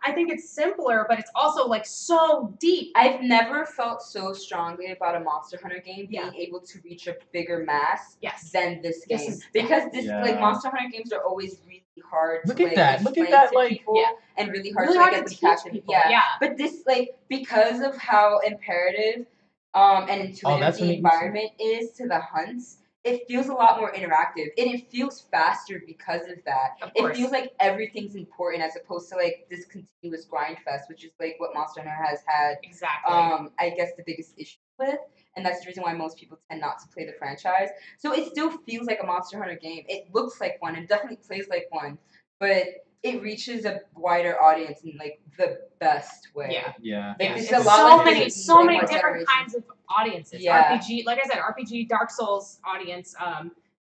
I think it's simpler, but it's also like so deep.
I've never felt so strongly about a Monster Hunter game being able to reach a bigger mass than this game. Because like Monster Hunter games are always really hard to like explain to people and really hard to like get them people. Yeah. But this like because of how imperative and intuitive the environment is to the hunts, it feels a lot more interactive, and it feels faster because of that. It feels like everything's important as opposed to like this continuous grind fest, which is like what Monster Hunter has had.
Exactly.
I guess the biggest issue with, and that's the reason why most people tend not to play the franchise. So it still feels like a Monster Hunter game. It looks like one. It definitely plays like one, but it reaches a wider audience in like the best way.
Yeah.
Like
it's
a lot
so many different kinds of audiences.
Yeah.
RPG, like I said, RPG, Dark Souls audience,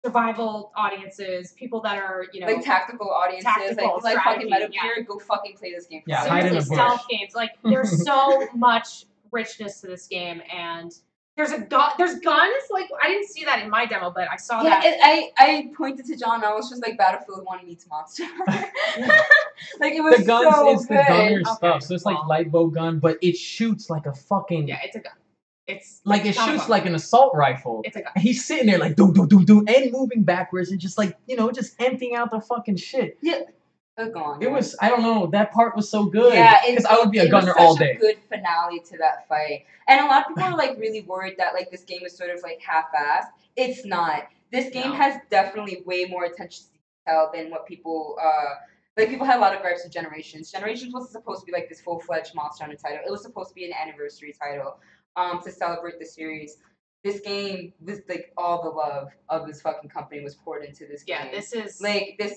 survival audiences, people that are, you know,
like tactical audiences, like fucking Metal Gear, go fucking play this game.
Yeah, hide in a bush.
Stealth games. Like there's so much richness to this game, and there's guns. Like I didn't see that in my demo, but I saw that.
I pointed to John. I was just like Battlefield 1 meets Monster. Like it was
the guns,
so
it's
good.
the gunner stuff. So it's like light bow gun, but it shoots like a fucking
it's a gun. It's
like it shoots like an assault rifle.
It's a gun.
And he's sitting there like do and moving backwards and just like, you know, just emptying out the fucking shit.
Yeah. Go on.
It was, I don't know, that part was so good.
Yeah,
because I would be a gunner
all
day.
It was such a good finale to that fight, and a lot of people are like really worried that like this game is sort of like half-assed. It's not. This game has definitely way more attention to detail than what people like. People had a lot of gripes with Generations. Generations was supposed to be like this full-fledged Monster Hunter title. It was supposed to be an anniversary title to celebrate the series. This game, like all the love of this fucking company was poured into this game.
Yeah, this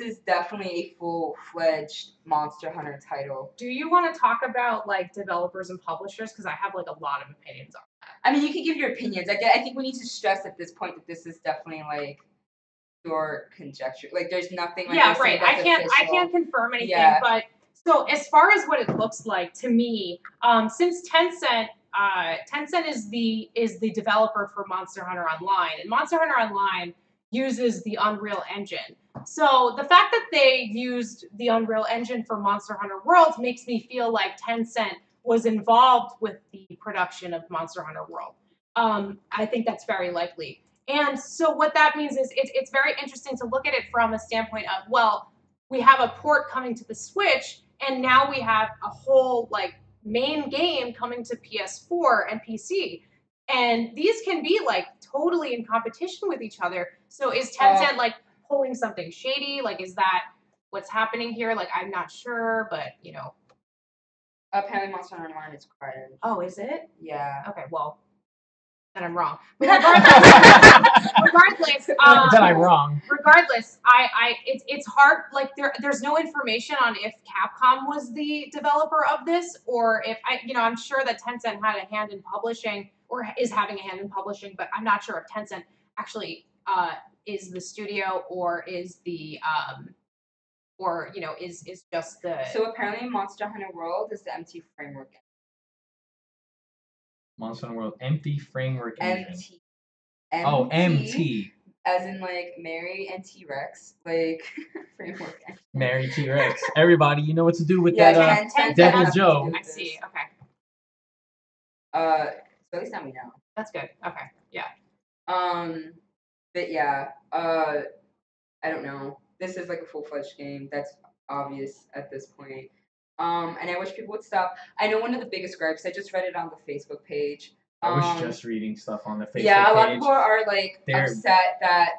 is
definitely a full-fledged Monster Hunter title.
Do you want to talk about like developers and publishers? Because I have like a lot of opinions on that.
I mean, you can give your opinions. I think we need to stress at this point that this is definitely like your conjecture. Like, there's nothing. Like,
right. I can't confirm anything. But so as far as what it looks like to me, since Tencent is the developer for Monster Hunter Online, and Monster Hunter Online uses the Unreal Engine. So the fact that they used the Unreal Engine for Monster Hunter World makes me feel like Tencent was involved with the production of Monster Hunter World. I think that's very likely. And so what that means is it's very interesting to look at it from a standpoint of, well, we have a port coming to the Switch, and now we have a whole like main game coming to PS4 and PC. And these can be like totally in competition with each other. So is Tencent like pulling something shady? Like, is that what's happening here? Like, I'm not sure, but you know.
Apparently Monster Hunter Online is crying.
Oh, is it?
Yeah.
Okay, well, then I'm wrong. But regardless,
then I'm wrong.
Regardless, it's hard. Like there's no information on if Capcom was the developer of this, or if I'm sure that Tencent had a hand in publishing, or is having a hand in publishing, but I'm not sure if Tencent actually is the studio, or is the is just the.
So apparently, Monster Hunter World is the MT framework.
Monster Hunter World empty framework engine.
MT.
Oh, MT.
As in like Mary and T-Rex, like framework engine.
Mary T-Rex. Everybody, you know what to do with that Devil Joe.
I see. Okay.
So at least now we know.
That's good. Okay. Yeah.
But yeah. I don't know. This is like a full-fledged game. That's obvious at this point. And I wish people would stop. I know one of the biggest gripes, I just read it on the Facebook page.
I was just reading stuff on the Facebook page.
Yeah, a lot of people are like upset that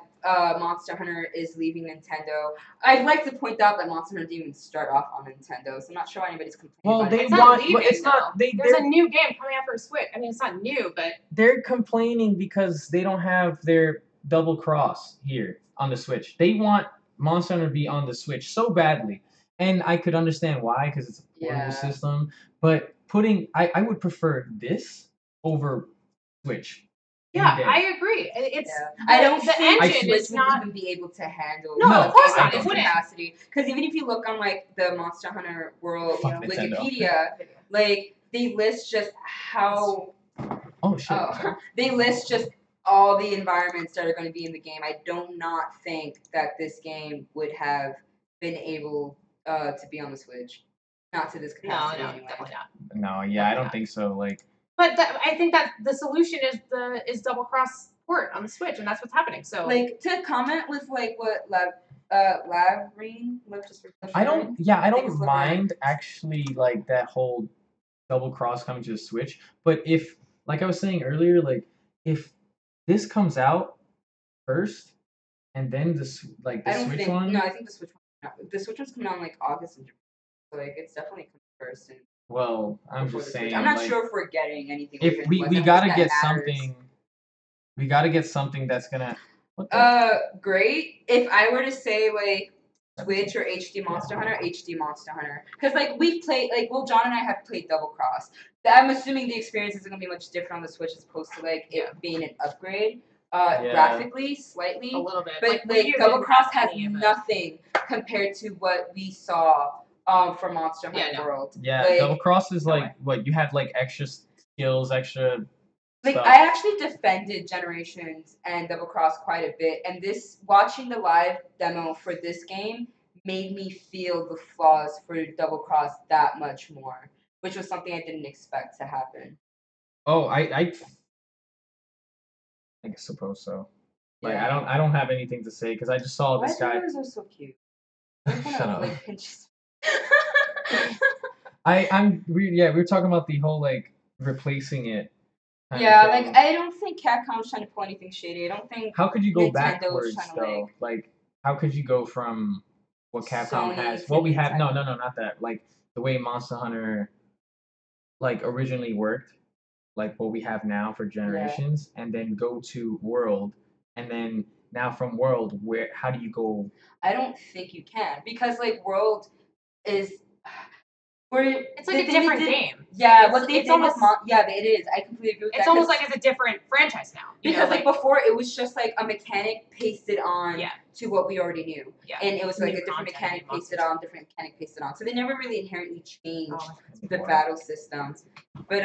Monster Hunter is leaving Nintendo. I'd like to point out that Monster Hunter didn't even start off on Nintendo, so I'm not sure why anybody's complaining.
Well,
There's a new game coming out for Switch. I mean, it's not new, but
they're complaining because they don't have their double cross here on the Switch. They want Monster Hunter to be on the Switch so badly. And I could understand why, because it's a portable system. But I would prefer this over Switch.
Yeah, I agree. it's
I don't
the
think
engine
Switch
is
would
not.
even be able to handle
No, of course not.
It wouldn't.
capacity. Because even if you look on like the Monster Hunter World
Fuck Nintendo.
Wikipedia, like they list just how
Oh shit.
they list just all the environments that are going to be in the game. I do not think that this game would have been able to be on the Switch. Not to this capacity.
No,
anyway.
definitely not.
No, yeah, I don't think so. Like,
but I think that the solution is double cross port on the Switch, and that's what's happening. So
like to comment with like what Lavrine just
I don't mind actually like that whole double cross coming to the Switch, but if like I was saying earlier, like if this comes out first and then the Switch one.
No, I think the Switch one. The Switch one's coming out in like August and Japan. So like it's definitely coming first. And
well, I'm just saying.
I'm not
like,
sure if we're getting anything.
If we gotta get something. We gotta get something that's gonna.
Great. If I were to say like Switch or HD Monster Hunter, HD Monster Hunter, because like we've played John and I have played Double Cross. I'm assuming the experience isn't gonna be much different on the Switch as opposed to like it being an upgrade. Graphically, slightly,
a little bit,
but like Double Cross has nothing compared to what we saw for Monster Hunter World.
Yeah,
like,
Double Cross is like what you had like extra skills, extra.
Like
stuff.
I actually defended Generations and Double Cross quite a bit, and watching the live demo for this game made me feel the flaws for Double Cross that much more, which was something I didn't expect to happen.
Oh, I suppose so. Like
Yeah.
I don't have anything to say because I just saw this guy.
Why are so cute?
Shut up.
Like, pinches.
we were talking about the whole like replacing it.
Yeah, like I don't think Capcom's trying to pull anything shady. I don't think.
How could you go
Nintendo's
backwards
trying to,
though? Like, how could you go from what Capcom
Sony
has?
to
What we have? No,
Nintendo.
not that. Like the way Monster Hunter, like originally worked, like what we have now for Generations, and then go to World, and then now from World, how do you go?
I don't think you can because like World is.
It's like a different game.
Yeah,
it's almost
it is. I completely agree with that.
It's almost like it's a different franchise now.
Because like before, it was just like a mechanic pasted on to what we already knew.
Yeah.
And it was like a different mechanic pasted on, different mechanic pasted on. So they never really inherently changed the battle systems. But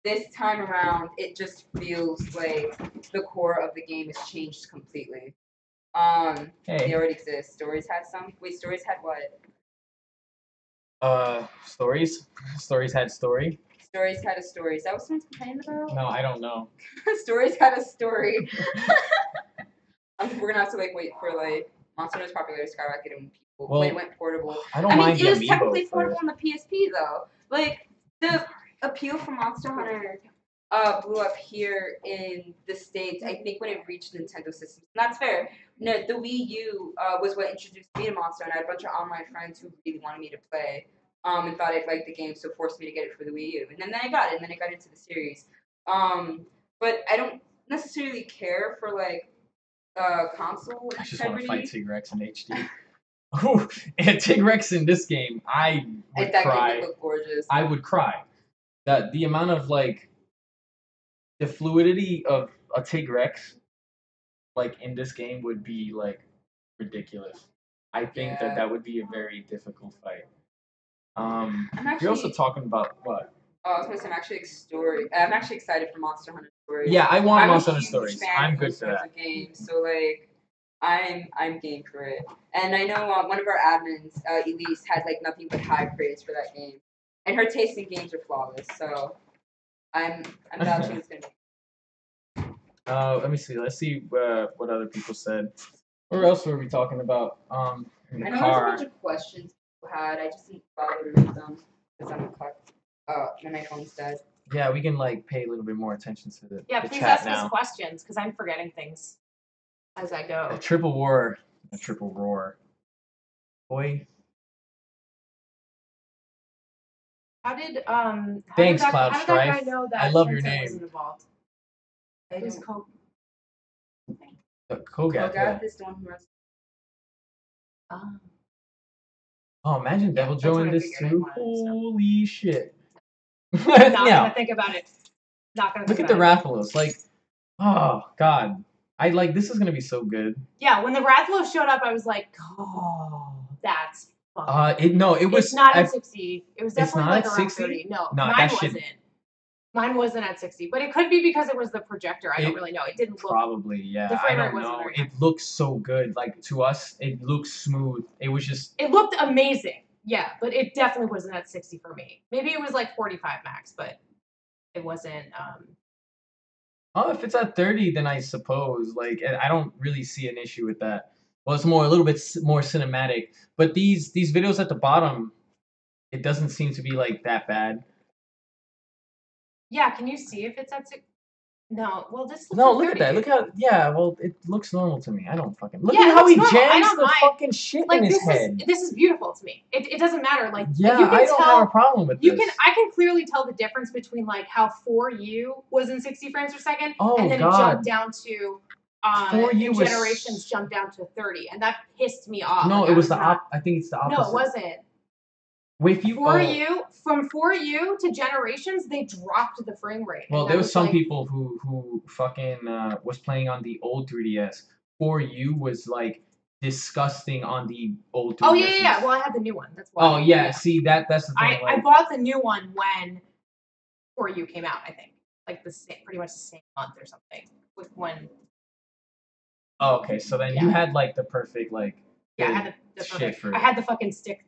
this time around, it just feels like the core of the game has changed completely. They already exist. Stories had some. Wait, Stories had what?
Stories had story.
Stories had a story. Is that what someone's complaining about?
No, I don't know.
Stories had a story. We're gonna have to like wait for like Monster Hunter's popularity skyrocket and people when it went portable.
I mean,
it was technically portable on the PSP though. Like the appeal for Monster Hunter blew up here in the States. I think when it reached Nintendo systems. And that's fair. No, the Wii U was what introduced me to Monster Hunter. I had a bunch of online friends who really wanted me to play. And thought I'd like the game, so forced me to get it for the Wii U. And then I got it, and then I got into the series. But I don't necessarily care for like console integrity.
I just want to fight Tigrex in HD. Oh, and Tigrex in this game, I would cry.
Game would look gorgeous.
I would cry. The amount of like the fluidity of a Tigrex, like in this game, would be like ridiculous. I think that would be a very difficult fight. You're also talking about what?
Oh, I was gonna say I'm actually excited for Monster Hunter Stories.
Yeah, I want Monster Hunter Stories. I'm good for that.
Games, so like, I'm game for it. And I know one of our admins, Elise, had like nothing but high praise for that game, and her taste in games are flawless. So I'm vouching it's gonna be.
Let me see. Let's see what other people said. What else were we talking about? In the
I know
car.
there's a bunch of questions people had. I just didn't bother to read them because I'm and my phone's dead.
Yeah, we can like pay a little bit more attention to the
please
chat
ask
now.
us questions because I'm forgetting things as I go.
A triple roar. Boy.
How did
Thanks,
how
Cloud
did
Strife.
that guy know that
I love your
Tencent
name.
wasn't involved?
It is
Kogat
is the one who runs.
Oh, imagine Devil Joe in this too. Holy shit.
Not gonna think about it. Not gonna.
Look at the Rathalos. Like, Oh God, I like this is gonna be so good.
Yeah, when the Rathlow showed up, I was like, oh, that's fucking.
It was.
It's not at 60. It was
It's
definitely
not
like
at
around
60?
30. No,
No,
mine
that shit-
wasn't. Mine wasn't at 60, but it could be because it was the projector. I don't really know. It didn't look.
Probably, yeah.
The
I
frame rate
don't
wasn't
know.
very
It looks so good. Like to us, it looks smooth. It was just.
It looked amazing. Yeah, but it definitely wasn't at 60 for me. Maybe it was like 45 max, but it wasn't.
Oh, if it's at 30, then I suppose like I don't really see an issue with that. Well, it's more a little bit more cinematic, but these videos at the bottom, it doesn't seem to be like that bad.
Yeah, can you see if it's at 60? No, well, this looks
No,
like
look
30.
at that. Look how, yeah, well, it looks normal to me. I don't fucking look
Yeah,
at
it
how
looks
he
normal. I
jams
don't
the
mind.
fucking shit
Like
in his
this
head.
this is beautiful to me. It doesn't matter. Like
Yeah,
you can
I don't
tell,
have a problem with
you
this.
can I can clearly tell the difference between like how 4U was in 60 frames per second,
Oh,
and then
God.
it jumped down to
4U was
Generations jumped down to 30, and that pissed me off.
No,
Like,
it was the
not,
I think it's the opposite.
No, it wasn't.
If you
4U from 4U to Generations, they dropped the frame rate.
Well, there was some people who fucking was playing on the old 3DS. 4U was like disgusting on the old 3DS.
Oh yeah. Well, I had the new one. That's why.
Oh yeah. See that's the thing.
I bought the new one when 4U came out. I think like pretty much the same month or something with when.
Oh, okay. So then you had like the perfect like.
Yeah, I had the perfect. I had the fucking stick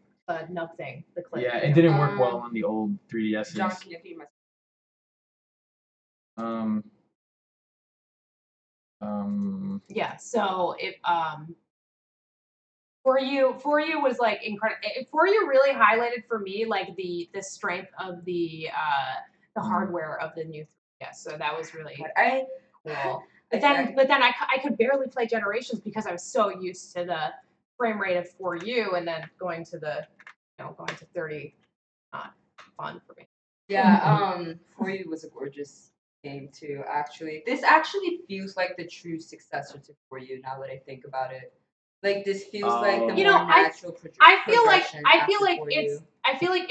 nub thing, the clip.
Yeah, it didn't work well on the old 3DSs.
John, can you feed my?
Yeah, so it 4U was like incredible. 4U really highlighted for me like the strength of the hardware of the new 3DS. So that was really cool. But then I could barely play Generations because I was so used to the frame rate of 4U, and then going to 30, not fun for me.
Yeah, 4U was a gorgeous game too. Actually, this actually feels like the true successor to 4U. Now that I think about it, like this feels like the more natural progression.
I feel like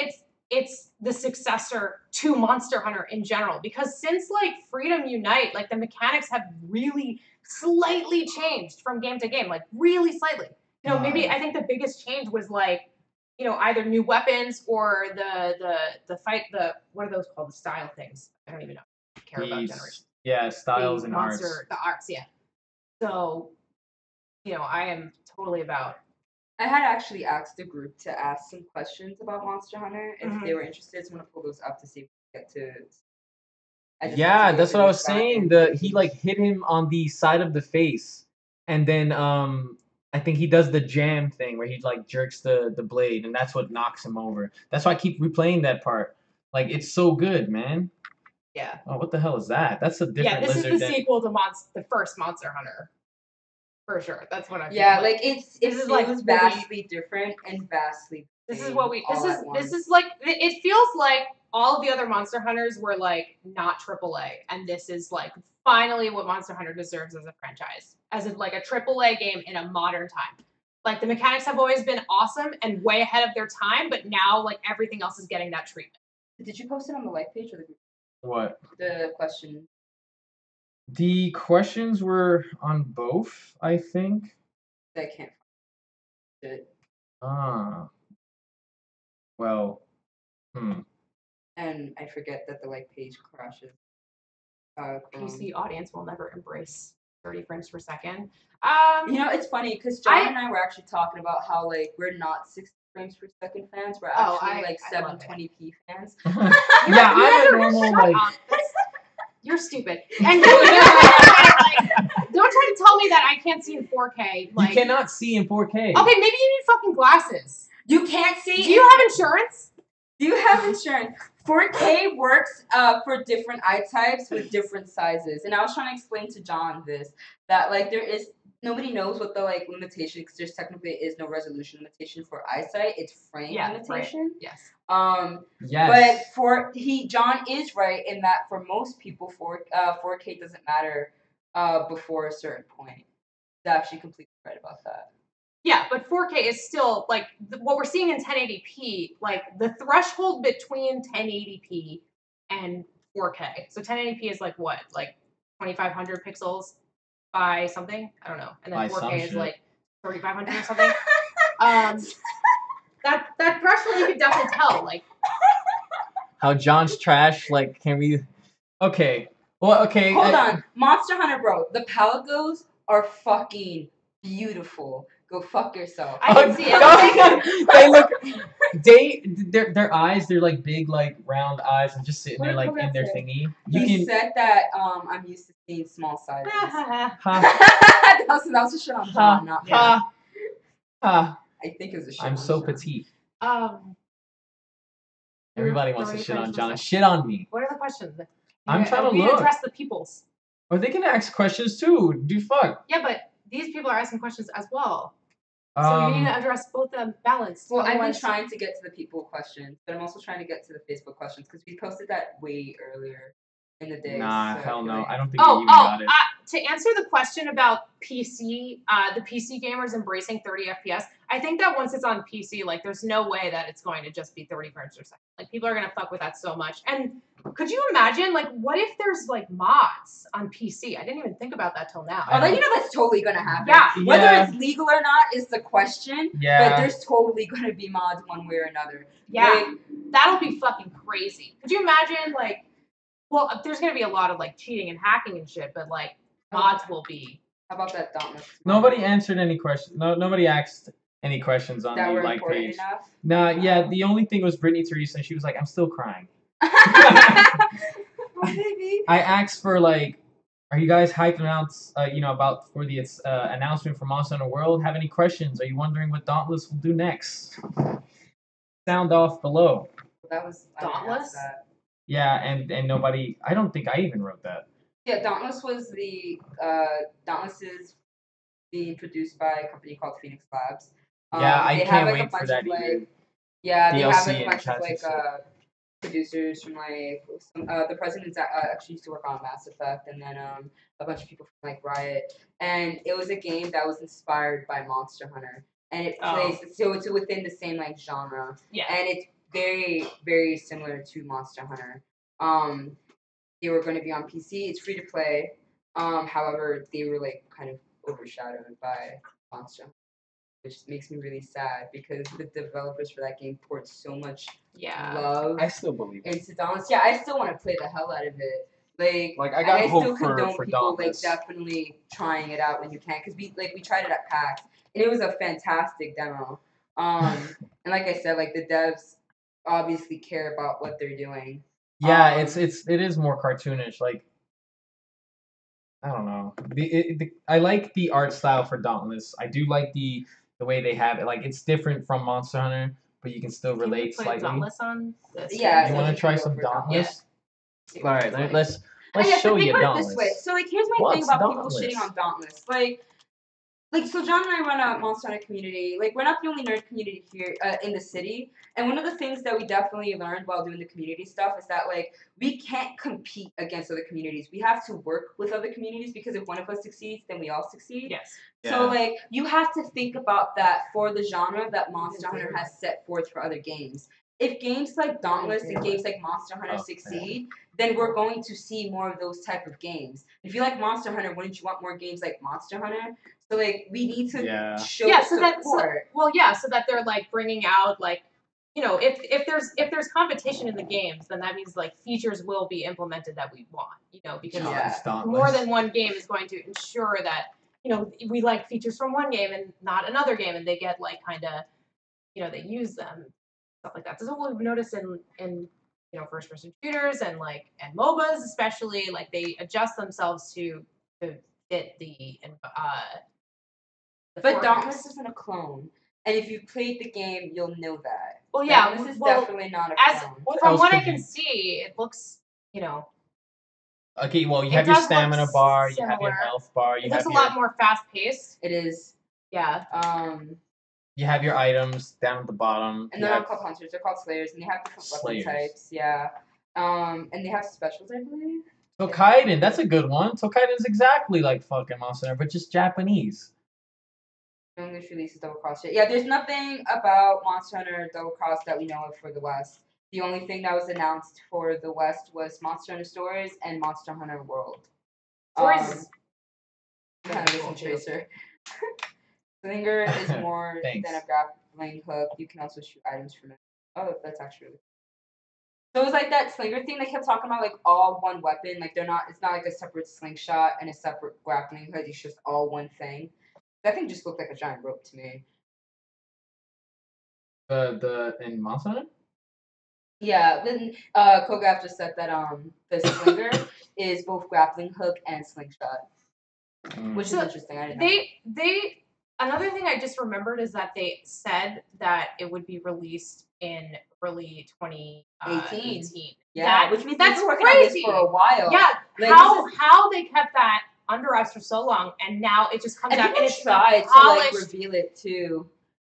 it's the successor to Monster Hunter in general, because since like Freedom Unite, like the mechanics have really slightly changed from game to game, like really slightly. You know, maybe I think the biggest change was like, you know, either new weapons or the fight, what are those called? The style things. I don't even know. I care about Generation.
Yeah, styles and arts.
The arts, yeah. So, you know, I am totally about.
I had actually asked the group to ask some questions about Monster Hunter if they were interested. So I'm gonna pull those up to see if we get to.
Yeah, that's what I was saying. He like hit him on the side of the face, and then I think he does the jam thing where he like jerks the blade, and that's what knocks him over. That's why I keep replaying that part. Like it's so good, man.
Yeah.
Oh, what the hell is that? That's a different
lizard.
Yeah,
this is the sequel to the first Monster Hunter. For sure, that's what I.
Yeah, like it feels like vastly different and vastly.
This is what we. This is like it feels like all of the other Monster Hunters were like not AAA, and this is like finally what Monster Hunter deserves as a franchise, as like a AAA game in a modern time. Like the mechanics have always been awesome and way ahead of their time, but now like everything else is getting that treatment.
Did you post it on the like page or the group?
What?
The question.
The questions were on both, I think.
I can't find it.
Well.
And I forget that the like page crashes.
PC audience will never embrace 30 frames per second.
You know, it's funny because John and I were actually talking about how like we're not 60 frames per second fans. We're actually like 720p fans.
Yeah, I'm a normal like.
You're stupid. And don't try to tell me that I can't see in 4K. Like,
you cannot see in 4K.
Okay, maybe you need fucking glasses.
You can't see.
Do you have insurance?
Do you have insurance? 4K works for different eye types with different sizes. And I was trying to explain to John that like nobody knows what the like limitation, because there's technically is no resolution limitation for eyesight. It's frame limitation.
Right. Yes.
Yes. But John is right in that for most people 4K doesn't matter before a certain point. He's actually completely right about that.
Yeah, but 4K is still like what we're seeing in 1080p. Like the threshold between 1080p and 4K. So 1080p is like what, like 2,500 pixels by something. I don't know. And then
By
4K is
shit.
like 3,500 or something. That threshold you could definitely tell. Like
how John's trash. Like, can we? Okay. Well, okay.
Hold on, Monster Hunter, bro. The Paligos are fucking beautiful. Go fuck yourself.
I can see it.
They look. Their eyes. They're like big, like round eyes, and just sitting there like in their thingy.
He said that I'm used to seeing small sizes.
Ha
that was a shit on John, not
ha ha.
I think it was a shit.
I'm
on
so
John.
petite.
Everybody
Everybody wants to shit on John. Shit on me.
What are the questions?
I'm trying to
We
look.
address the peoples.
Or they can ask questions too. Do fuck.
Yeah, but these people are asking questions as well. So you need to address both of them balanced.
Well, I've been trying to get to the people questions, but I'm also trying to get to the Facebook questions because we posted that way earlier in the day.
Nah,
so
hell no.
like...
I don't think you even got it.
To answer the question about PC, the PC gamers embracing 30 FPS, I think that once it's on PC, like, there's no way that it's going to just be 30 frames per second. Like, people are going to fuck with that so much. And could you imagine, like, what if there's, like, mods on PC? I didn't even think about that till now.
Oh, like, you know that's totally going to happen.
Yeah.
Whether it's legal or not is the question.
Yeah.
But there's totally going to be mods one way or another.
Yeah.
Like,
that'll be fucking crazy. Could you imagine, like, well, there's going to be a lot of, like, cheating and hacking and shit, but, like, mods will be.
How about that Dauntless?
Nobody answered any questions. No, nobody asked any questions on
that
the
were
like
important
page.
enough?
Nah, yeah, the only thing was Brittany Teresa, and she was like, I'm still crying.
Oh, baby.
I asked for, like, are you guys hyped about for the announcement for Monster Hunter World? Have any questions? Are you wondering what Dauntless will do next? Sound off below.
That was
Dauntless?
Yeah, and nobody, I don't think I even wrote that.
Yeah, Dauntless was Dauntless is being produced by a company called Phoenix Labs.
Yeah, I can't
have,
wait for that either.
Yeah, they have
DLC
like a bunch of
and
like
shit.
producers from like the president actually used to work on Mass Effect, and then a bunch of people from like Riot, and it was a game that was inspired by Monster Hunter, and it plays so it's within the same like genre,
Yeah,
and it's very very similar to Monster Hunter. They were going to be on PC. It's free to play. However, they were like kind of overshadowed by Monster Hunter, which makes me really sad because the developers for that game poured so much love.
I still believe it.
Into Dauntless. Yeah, I still want to play the hell out of it. Like
I got hope
still condone
for
people
Dauntless.
like definitely trying it out when you can, because we tried it at PAX and it was a fantastic demo. And like I said, like the devs obviously care about what they're doing.
Yeah, it is more cartoonish. Like, I don't know. I like the art style for Dauntless. I do like the way they have it. Like, it's different from Monster Hunter, but you can still relate slightly.
Dauntless on this.
Yeah,
you want to try some Dauntless?
Yeah.
All right, let's show
you
you Dauntless.
This way. So like, here's my thing about people shitting on Dauntless. Like, so John and I run a Monster Hunter community. Like, we're not the only nerd community here in the city. And one of the things that we definitely learned while doing the community stuff is that, like, we can't compete against other communities. We have to work with other communities, because if one of us succeeds, then we all succeed.
Yes.
So, like, you have to think about that for the genre that Monster Hunter has set forth for other games. If games like Dauntless and games like Monster Hunter succeed, then we're going to see more of those type of games. If you like Monster Hunter, wouldn't you want more games like Monster Hunter? So, like, we need to show support.
So that they're, like, bringing out, like, you know, if there's competition in the games, then that means, like, features will be implemented that we want, you know, because more than one game is going to ensure that, you know, we like features from one game and not another game, and they get, like, kind of, you know, they use them, stuff like that. This is what we've noticed in you know, first-person shooters and MOBAs especially. Like, they adjust themselves to fit the
but Dauntless isn't a clone, and if you've played the game, you'll know that.
Well, yeah,
this is definitely not a clone.
From what I can see, it looks, you know.
Okay, well, you have your stamina bar, you have your health bar,
It looks a lot more fast-paced.
It is.
Yeah.
You have your items down at the bottom.
And they're not called hunters; they're called slayers, and they have different weapon types. Yeah. And they have specials, I believe.
Tokaiden, that's a good one. Tokaiden's exactly like fucking Monster Hunter, but just Japanese.
English releases Double Cross yet. Yeah, there's nothing about Monster Hunter Double Cross that we know of for the West. The only thing that was announced for the West was Monster Hunter Stories and Monster Hunter World.
Stories.
Kind of missing Tracer. Slinger is more than a grappling hook. You can also shoot items from it. Oh, that's actually really cool. So it was like that Slinger thing they kept talking about, like all one weapon. Like it's not like a separate slingshot and a separate grappling hook. It's just all one thing. That thing just looked like a giant rope to me.
In Monster Hunter?
Yeah, then Kogaf just said that the Slinger is both grappling hook and slingshot. Which is interesting. I didn't know.
Another thing I just remembered is that they said that it would be released in early 2018.
Yeah, which means
that's
they've been working on this for a while.
Yeah, like, how they kept that under wraps for so long, and now it just comes out and it's
tried to like reveal it too.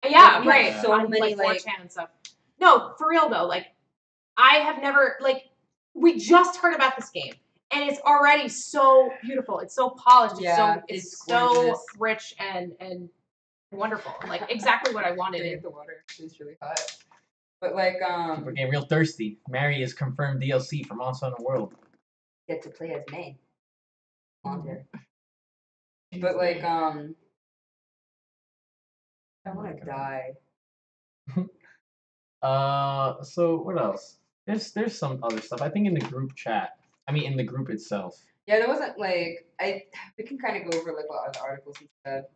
Yeah, right.
So many like
4chan and stuff. No, for real though. Like, I have never we just heard about this game. And it's already so beautiful. It's so polished. It's so rich and wonderful. Like exactly what I wanted.
The water is really hot. But like
we're getting real thirsty. Mary is confirmed DLC for Monster Hunter World.
Get to play as May. But like I want to die.
So what else? There's some other stuff. I think in the group chat. I mean, in the group itself.
Yeah, there wasn't like we can kind of go over like what other articles and stuff.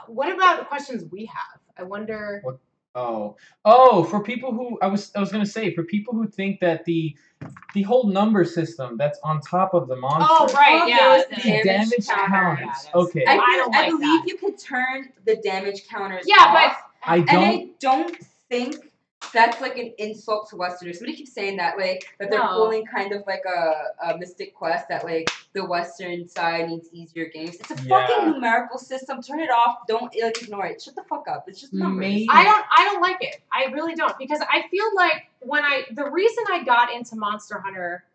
What about the questions we have? I wonder.
What? Oh, for people who I was gonna say, for people who think that the whole number system that's on top of the monster.
Oh right, yeah.
The damage counters.
Yeah,
okay.
I believe you can turn the damage counters off.
But
I don't think that's like an insult to Westerners. Somebody keeps saying that, like, that they're pulling kind of like a Mystic Quest that, like, the Western side needs easier games. It's a fucking numerical system. Turn it off. Don't ignore it. Shut the fuck up. It's just numbers.
I don't like it. I really don't, because I feel like the reason I got into Monster Hunter,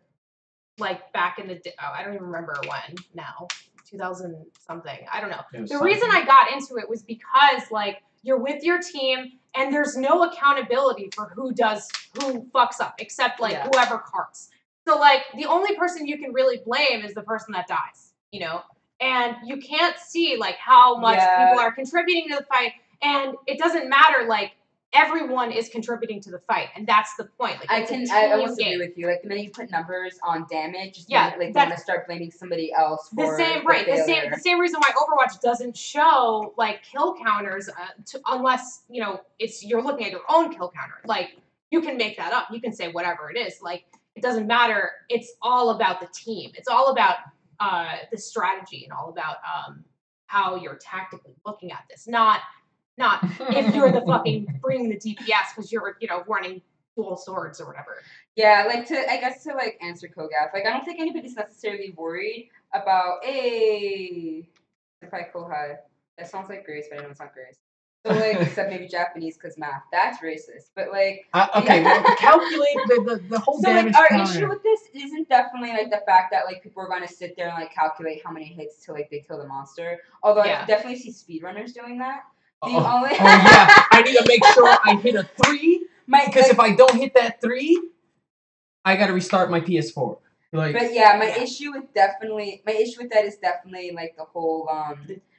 like back in the I don't even remember when now, 2000 something. I don't know. The reason I got into it was because like you're with your team. And there's no accountability for who fucks up, except like whoever carts. So like the only person you can really blame is the person that dies, you know? And you can't see like how much people are contributing to the fight. And it doesn't matter, like everyone is contributing to the fight. And that's the point. Like,
I almost agree with you. Like the minute you put numbers on damage, you want to start blaming somebody else for
the same reason why Overwatch doesn't show like kill counters unless, you know, you're looking at your own kill counter. Like you can make that up. You can say whatever it is. Like it doesn't matter. It's all about the team. It's all about the strategy and all about how you're tactically looking at this. Not if you're the fucking bringing the DPS because you're, you know, running dual swords or whatever.
Yeah, like to answer Kogaf, like I don't think anybody's necessarily worried about if I Kohai. That sounds like Grace, but I know it's not Grace. So like except maybe Japanese because math. That's racist. But like
well, calculate the whole damage.
So like our issue with this isn't definitely like the fact that like people are gonna sit there and like calculate how many hits till like they kill the monster. Although I definitely see speedrunners doing that.
I need to make sure I hit a 3 because if I don't hit that 3, I got to restart my PS4. Like,
but yeah, my issue with that is definitely like the whole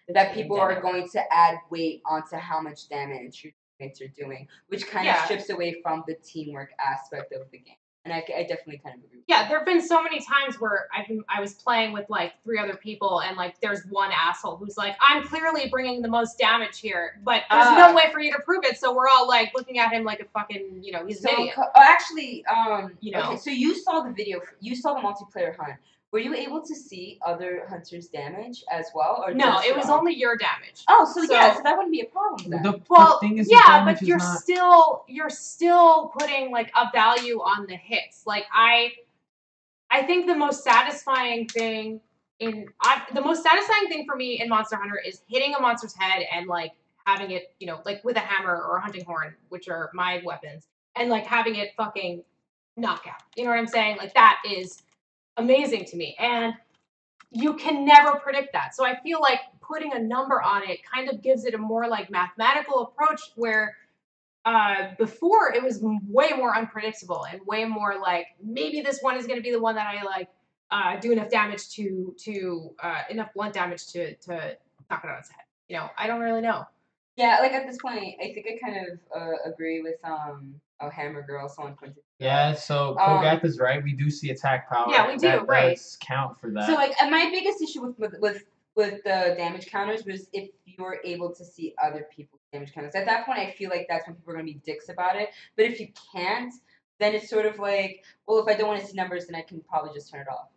that people are going to add weight onto how much damage your teammates are doing, which kind of strips away from the teamwork aspect of the game. And I definitely kind of agree with
that. There have been so many times where I was playing with like 3 other people and like there's one asshole who's like, I'm clearly bringing the most damage here, but there's no way for you to prove it. So we're all like looking at him like a fucking, you know, he's an idiot.
You know. Okay, so you saw the video, you saw the multiplayer hunt. Were you able to see other hunters' damage as well? Or
no, it was only your damage.
Oh, so that wouldn't be a problem then.
The thing is,
but you're still putting like a value on the hits. Like I think the most satisfying thing for me in Monster Hunter is hitting a monster's head and like having it, you know, like with a hammer or a hunting horn, which are my weapons, and like having it fucking knockout. You know what I'm saying? Like that is amazing to me, and you can never predict that. So I feel like putting a number on it kind of gives it a more like mathematical approach where before it was way more unpredictable and way more like maybe this one is going to be the one that I like do enough damage to enough blunt damage to knock it on its head. You know, I don't really know.
Yeah, like at this point, I think I kind of agree with Hammer Girl. Someone pointed.
Yeah, so Kogatha's right. We do see attack power.
Yeah, we do.
That does count for that.
So like, my biggest issue with the damage counters was if you were able to see other people's damage counters. At that point, I feel like that's when people are gonna be dicks about it. But if you can't, then it's sort of like, well, if I don't want to see numbers, then I can probably just turn it off.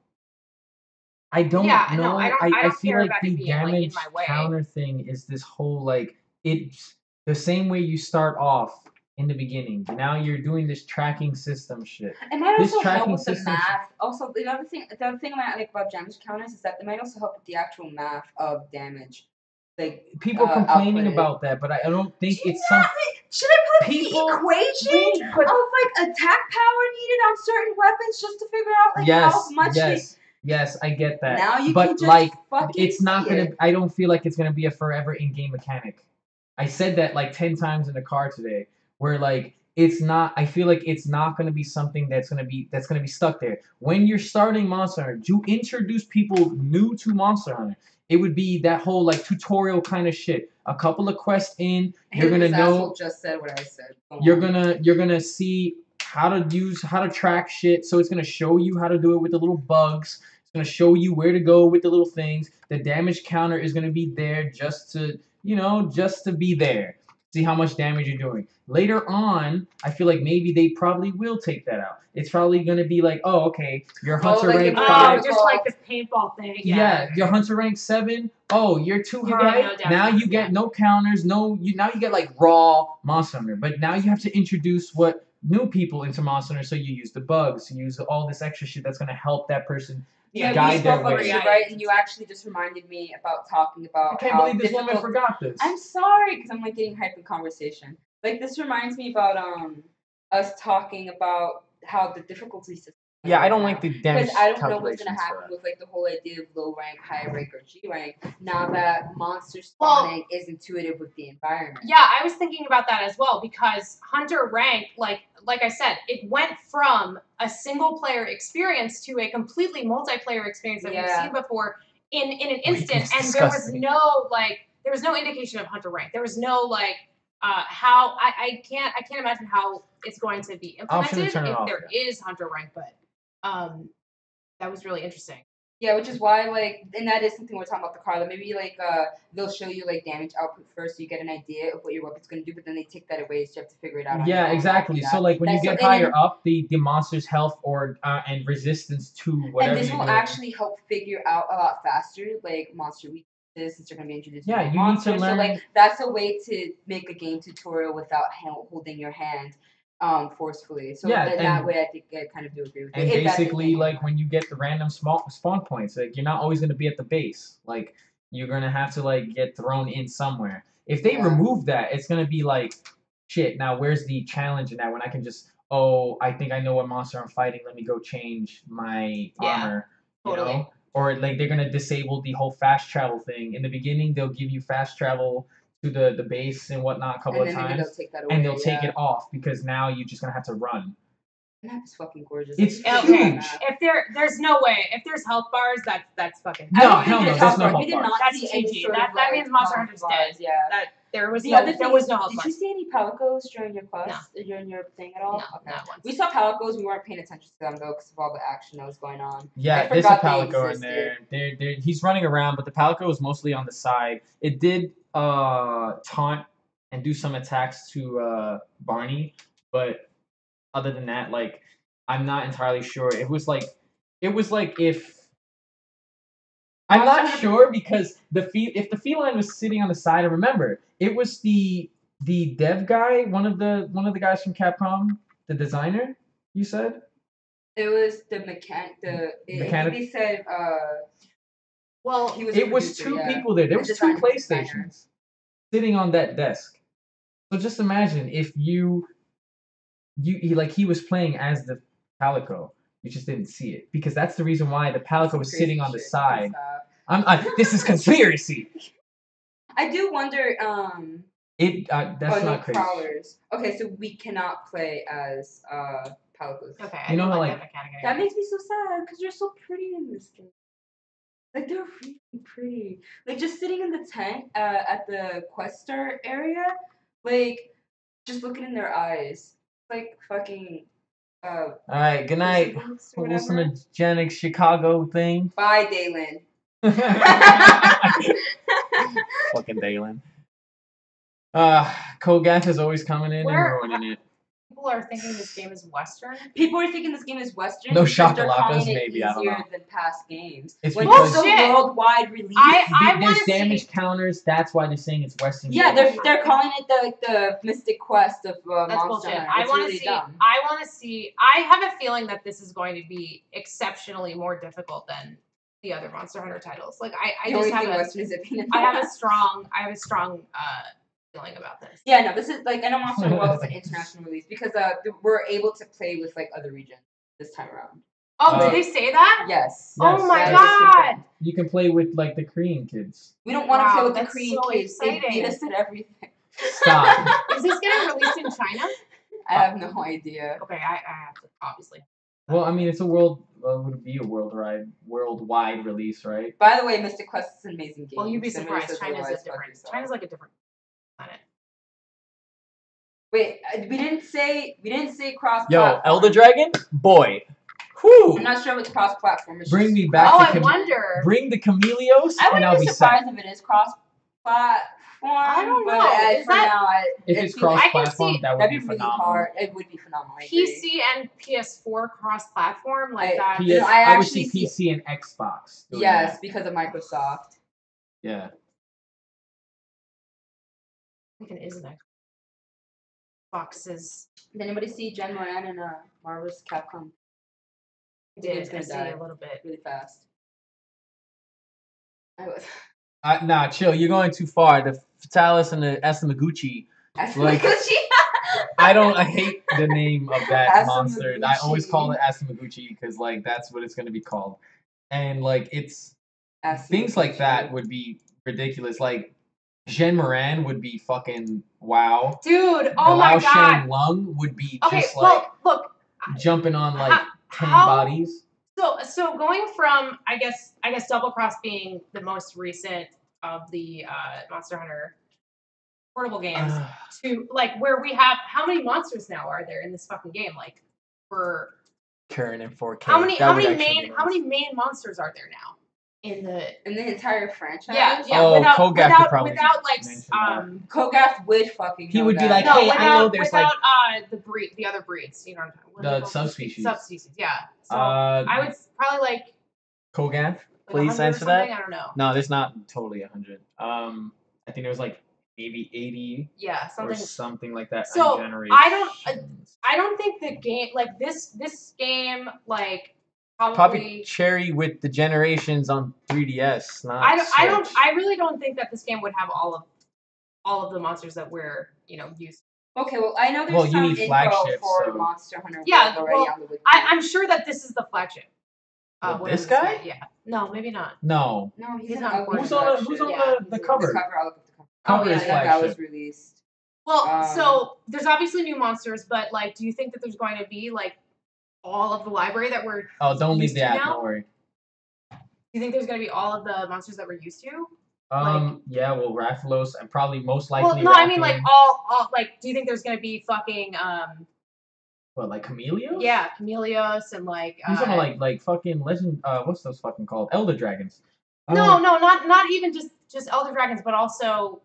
I don't know.
I don't
feel
care
like
about
the
it being, like, in
damage
my way.
counter thing is this whole like it's the same way you start off in the beginning. Now you're doing this tracking system shit.
It might
This
also help
tracking
with the
system
math. Also, the other thing I like about damage counters is that it might also help with the actual math of damage. Like
People are complaining
outputted.
about that, but I don't think it's
Should I put
People-
the equation
but-
of like attack power needed on certain weapons just to figure out like how much
yes, I get that.
Now you
but
can just
like
fucking
it's not
see
gonna
it.
I don't feel like it's gonna be a forever in-game mechanic. I said that like 10 times in the car today, where like it's not I feel like it's not gonna be something that's gonna be stuck there. When you're starting Monster Hunter, to introduce people new to Monster Hunter, it would be that whole like tutorial kind of shit. A couple of quests in, you're gonna know
just said what I said.
you're gonna see how to track shit. So it's gonna show you how to do it with the little bugs. It's gonna show you where to go with the little things. The damage counter is gonna be there just to be there. See how much damage you're doing. Later on, I feel like maybe they probably will take that out. It's probably gonna be like, oh, okay, your Hunter
like
rank
the
5.
just like this paintball thing.
Yeah, your Hunter rank 7. Oh, you're too
You
high.
get no damage
Now you
counters,
get
yeah.
no counters. Now you get like raw Monster Hunter. But now you have to introduce what new people into Monster Hunter. So you use the bugs. You use all this extra shit that's gonna help that person
Yeah,
guide
you
their
spoke about
way.
it, right? And you actually just reminded me about talking about
I can't
how
believe this woman
difficult.
forgot this.
I'm sorry, because I'm like getting hyped in conversation. Like this reminds me about us talking about how the difficulty system.
Yeah, I don't like the damage
because I don't know what's gonna
calculations for
happen
that.
with like the whole idea of low rank, high rank, or G rank. Now that monster spawning is intuitive with the environment.
Yeah, I was thinking about that as well because Hunter rank, like I said, it went from a single player experience to a completely multiplayer experience that we've seen before in an instant,
it's
and
disgusting.
there was no indication of Hunter rank. There was no like how I can't imagine how it's going to be implemented if there is Hunter rank, but that was really interesting.
Yeah, which is why like, and that is something we're talking about the car. That maybe like they'll show you like damage output first, so you get an idea of what your weapon's gonna do, but then they take that away, so you have to figure it out.
Yeah, exactly. So like when you get higher up, the monster's health or and resistance to whatever.
And this will actually help figure out a lot faster, like monster weaknesses, since you're gonna be introduced.
Yeah,
to
you need to learn.
So like that's a way to make a game tutorial without holding your hand. Forcefully. So
yeah,
that way I think I kind of do agree with you.
And basically, like when you get the random spawn points, like you're not always gonna be at the base. Like you're gonna have to like get thrown in somewhere. If they remove that, it's gonna be like, shit. Now where's the challenge in that? When I can just, I think I know what monster I'm fighting. Let me go change my armor.
Totally.
You know? Or like they're gonna disable the whole fast travel thing. In the beginning, they'll give you fast travel to the base and whatnot a couple of times, and they'll take it off because now you're just gonna have to run.
And that's fucking gorgeous.
It's
okay.
huge.
If there's no way. If there's health bars, that's fucking.
No, hell no. There's no health bars.
That's GG. That means Monster Hunter's dead.
Yeah.
That there was no health bars.
Did you see any palicos during your quest?
No.
During your thing at all?
No,
okay.
not once.
We saw palicos. We weren't paying attention to them though because of all the action that was going on.
Yeah, there's a palico in there. He's running around, but the palico is mostly on the side. It did taunt and do some attacks to Barney, but other than that, like I'm not entirely sure. It was like if I'm not sure because if the feline was sitting on the side, I remember it was the dev guy, one of the guys from Capcom, the designer. You said
it was the mechanic. They said
well,
he was.
It was two people there. There was two PlayStations sitting on that desk. So just imagine if he was playing as the palico. You just didn't see it because that's the reason why the palico was sitting on the side. This is conspiracy.
I do wonder.
That's not crazy.
Prowlers. Okay, so we cannot play as calicos.
Okay.
You know how,
like
like,
that mechanic
That
anymore.
makes me so sad because they're so pretty in this game. Like they're really pretty. Like just sitting in the tent at the Quester area, like just looking in their eyes, like fucking.
All right, good night.
Boots or
We'll listen
whatever.
to Janix Chicago thing.
Bye, Dalen.
Fucking Dalen. Kogath is always coming in and ruining it.
People are thinking this game is Western.
People are thinking this game is Western.
No
because they're
Shakalakas,
calling it
maybe, I don't
easier
know.
than past games.
It's
When
because-
it's a
Bullshit.
worldwide release.
I
There's
wanna
damage
see-
counters. That's why they're saying it's Western.
Yeah,
game.
they're calling it the Mystic Quest of
That's
Monster
bullshit.
Hunter.
I
It's
want to
really
see.
dumb.
I want to see. I have a feeling that this is going to be exceptionally more difficult than the other Monster Hunter titles. Like I
The
just
only
have
thing
a.
Western is it being
I have a strong feeling about this.
Yeah, no, this is like I know Monster Hunter World is an international release because we're able to play with like other regions this time around.
Oh,
Uh,
did they say that?
Yes.
Oh my
that is
god!
confirmed.
You can play with like the Korean kids.
We don't want to
Wow,
play with the
that's
Korean
so
kids. They
exciting.
beat us at everything.
Stop.
Is this getting released in China?
I have no idea.
Okay, I have to obviously.
Well, I mean, it's a would it be a worldwide release, right?
By the way, Mystic Quest is an amazing game.
Well, you'd be
Somebody
surprised.
says
China's
otherwise,
a
fuck
different.
yourself.
China's like a different planet.
Wait, we didn't say cross.
Yo, Elder Dragon, boy, whoo!
I'm not sure if it's cross-platform. It's
Bring
just-
me back
Oh,
to
I wonder.
bring the Chameleos,
I
and
wouldn't
I'll
be
be
surprised
set.
if it is cross-platform.
I don't
but
know. Is
for
that-
now,
If
it'd
it's
be-
cross-platform,
see-
that would
that'd
be
be really
phenomenal.
hard. It would be phenomenal. I agree.
PC and PS4 cross-platform like
I-
that.
PS,
You know, I
I would see
actually
PC and Xbox. doing
Yes,
that.
because of Microsoft.
Yeah.
I think it is an Xboxes.
Did anybody see Jen Moran in Marvel's Capcom?
I
The game's
did. I
gonna
see
die
a little bit.
really fast. I was.
Nah, chill. You're going too far. The Fatalis and the Asamaguchi. Like- I hate the name of that monster. I always call it Asamaguchi because like that's what it's gonna be called. And like it's things like that would be ridiculous. Like Zhen Moran would be fucking wow.
Dude, oh my
Lao
god.
Shang Lung would be
Okay,
just
well,
like
look.
jumping on like 10
how-
bodies.
So going from I guess Double Cross being the most recent of the Monster Hunter portable games to like where we have how many monsters now are there in this fucking game? Like for
Current in 4K.
how many
That would actually be
how
nice.
many main monsters are there now in the
entire franchise?
yeah
Oh,
without
Kogath could probably
like
mention that.
Kogath would fucking.
He
know
would be
that.
like,
no
hey, I
without
know there's,
without the other breeds, you know what I'm talking about?
The subspecies.
Subspecies, yeah. So I would probably like
Kogath,
like
please
100 or
answer
something,
that.
I don't know.
No, there's not totally 100. I think there was like maybe 80
Yeah,
or
something.
something like that.
So,
in generations.
I don't think the game like this game like
Probably cherry with the generations on 3DS. Not
I really don't think that this game would have all of the monsters that we're used to.
Okay, well I know there's
Well, you
some
need
info
flagships,
for
so-
Monster Hunter
Yeah,
World already
well,
on the wiki.
I'm sure that this is the flagship.
Well,
whatever
this guy?
Yeah. No, maybe not.
No.
No,
He's
he's
not
not.
important.
Who's on
Yeah,
the
he's
cover?
The cover. I'll look at the cover.
Cover
yeah,
is
yeah,
That
flagship.
was released.
Well, so there's obviously new monsters, but like, do you think that there's going to be like all of the library that we're
Oh, don't leave
used to
that.
now?
Don't worry.
Do you think there's going to be all of the monsters that we're used to?
Yeah, well, Rathalos and probably most
Well,
likely.
no, I mean like
Grappling.
all like. Do you think there's going to be fucking
What, like Chameleos?
yeah, Chameleos and like
I'm talking like fucking legend. What's those fucking called? Elder Dragons.
no, not even just Elder Dragons, but also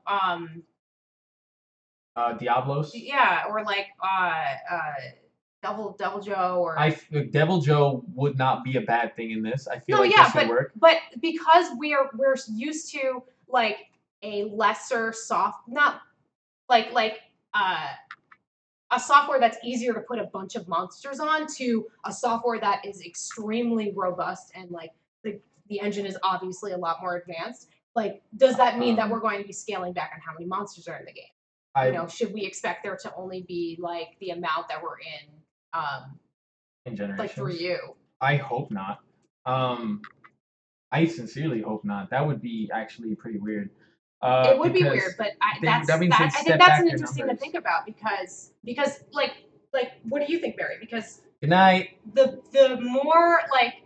Diablos.
yeah, or like Devil Joe or
Devil Joe would not be a bad thing in this. I feel
no,
like
yeah,
this would work.
but because we're used to like a lesser not like a software that's easier to put a bunch of monsters on to a software that is extremely robust and like the engine is obviously a lot more advanced. Like, does that mean that we're going to be scaling back on how many monsters are in the game? Should we expect there to only be like the amount that were in
Generations.
like for you?
I hope not. I sincerely hope not. That would be actually pretty weird.
It would be weird, but I think that's an interesting to think about because like what do you think, Barry? Because
Good night.
The more like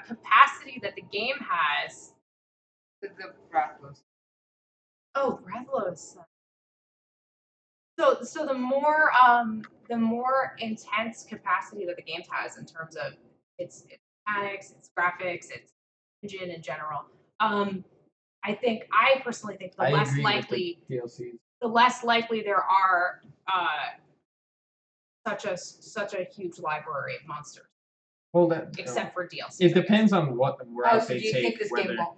capacity that the game has.
The Breathless.
Oh, Breathless. So the more intense capacity that the game has in terms of its mechanics, its graphics, its engine in general. I personally think the less likely the less likely there are such a huge library of monsters.
Well,
except for DLC.
It depends on what route
so
they
do you
take.
Think this game won't,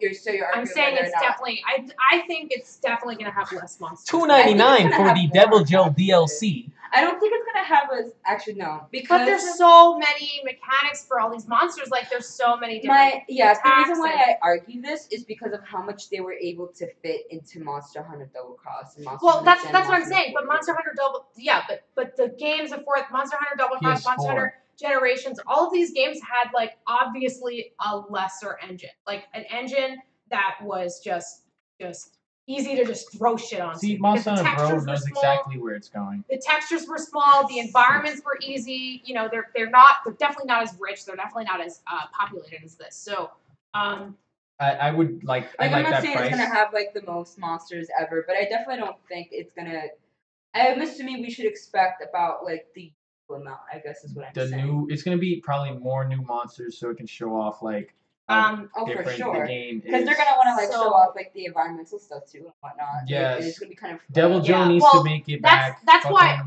I'm saying it's definitely. I think it's definitely going to have less monsters.
$2.99 for the Devil Joe DLC.
I don't think it's gonna have a actually no because
but there's so many mechanics for all these monsters. Like there's so many different.
The reason why I argue this is because of how much they were able to fit into Monster Hunter Double Cross and Monster Hunter
that's
Gen
what I'm
Monster
saying.
Hunter
But Monster Hunter Double but the games of Monster Hunter Double Cross, Monster Hunter Generations, all of these games had like obviously a lesser engine, like an engine that was just easy to just throw shit on.
See, Monster Hunter Bro knows exactly where it's going.
The textures were small, the environments were easy. You know, they're definitely not as rich. They're definitely not as populated as this. So,
I would like. I'm
not saying it's gonna have like the most monsters ever, but I definitely don't think it's gonna. I'm assuming we should expect about like the amount. I guess is what I'm saying.
It's gonna be probably more new monsters, so it can show off like.
For sure.
The game
because they're gonna want to like show off like the environmental stuff too and whatnot.
Yeah,
it's gonna be kind of.
Devil Joe needs to make it back.
That's why.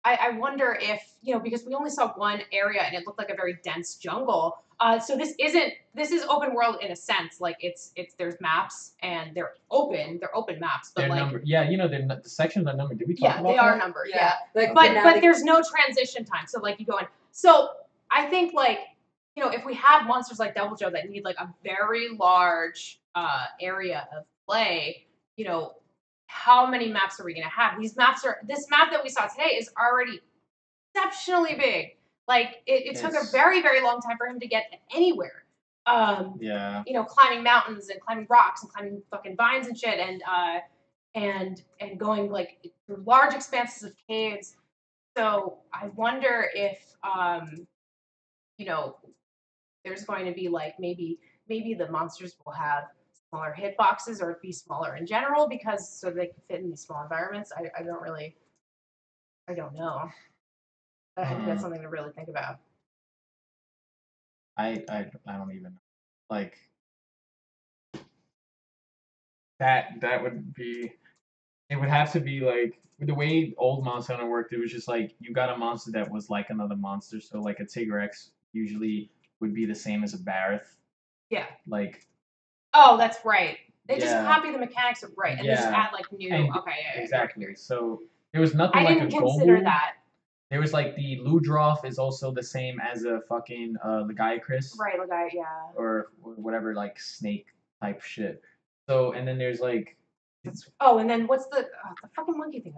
I wonder if because we only saw one area and it looked like a very dense jungle. So this is open world in a sense. Like it's there's maps and they're open maps. But
they're
like
numbered. Yeah, the sections are numbered. Did we talk about that?
Yeah, they are numbered. Yeah.
Like,
but there's no transition time. So like you go in. So I think like. If we have monsters like Devil Joe that need like a very large area of play, how many maps are we going to have? This map that we saw today is already exceptionally big. Like it took a very, very long time for him to get anywhere. Climbing mountains and climbing rocks and climbing fucking vines and shit and going like through large expanses of caves. So I wonder if there's going to be like maybe the monsters will have smaller hitboxes or be smaller in general so they can fit in these small environments. I don't know. I think that's something to really think about.
I don't even know. Like that would be. It would have to be like the way old Monster Hunter worked. It was just like you got a monster that was like another monster. So like a Tigrex usually would be the same as a Barrett.
Yeah.
Like.
Oh, that's right. They just copy the mechanics of and they just add like new.
Exactly. So there was nothing like a goal. I didn't
consider that.
There was like the Ludroth is also the same as a fucking Legiacris.
Right, yeah.
Or whatever like snake type shit. So and then there's like.
And then what's the fucking monkey thing?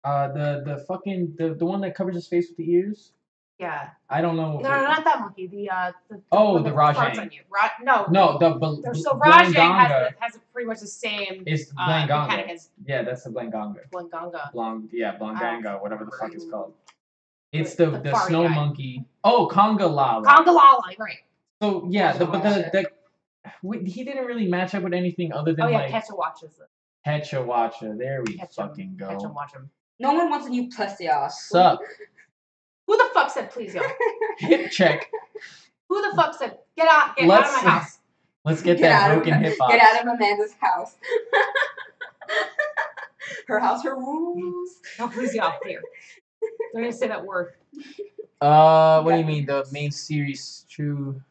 The fucking the one that covers his face with the ears.
Yeah.
I don't know.
No, not that monkey. The
Rajang.
No, so Rajang has pretty much the same.
It's
mechanic as.
Yeah, that's the Blanganga.
Blanganga,
whatever the fuck it's called. It's the snow monkey. Oh, Congalala.
Right.
So yeah, he didn't really match up with anything other than Ketchawacha. There we fucking go.
Catch him, watch him.
No one wants a new plesios.
Sup.
Who the fuck said please, y'all?
Hip check.
Who the fuck said get out of my house?
Let's get that broken hip hop.
Get out of Amanda's house. Her house, her rules.
No, please, y'all. Here. Don't even say that word.
What do you mean? The main series true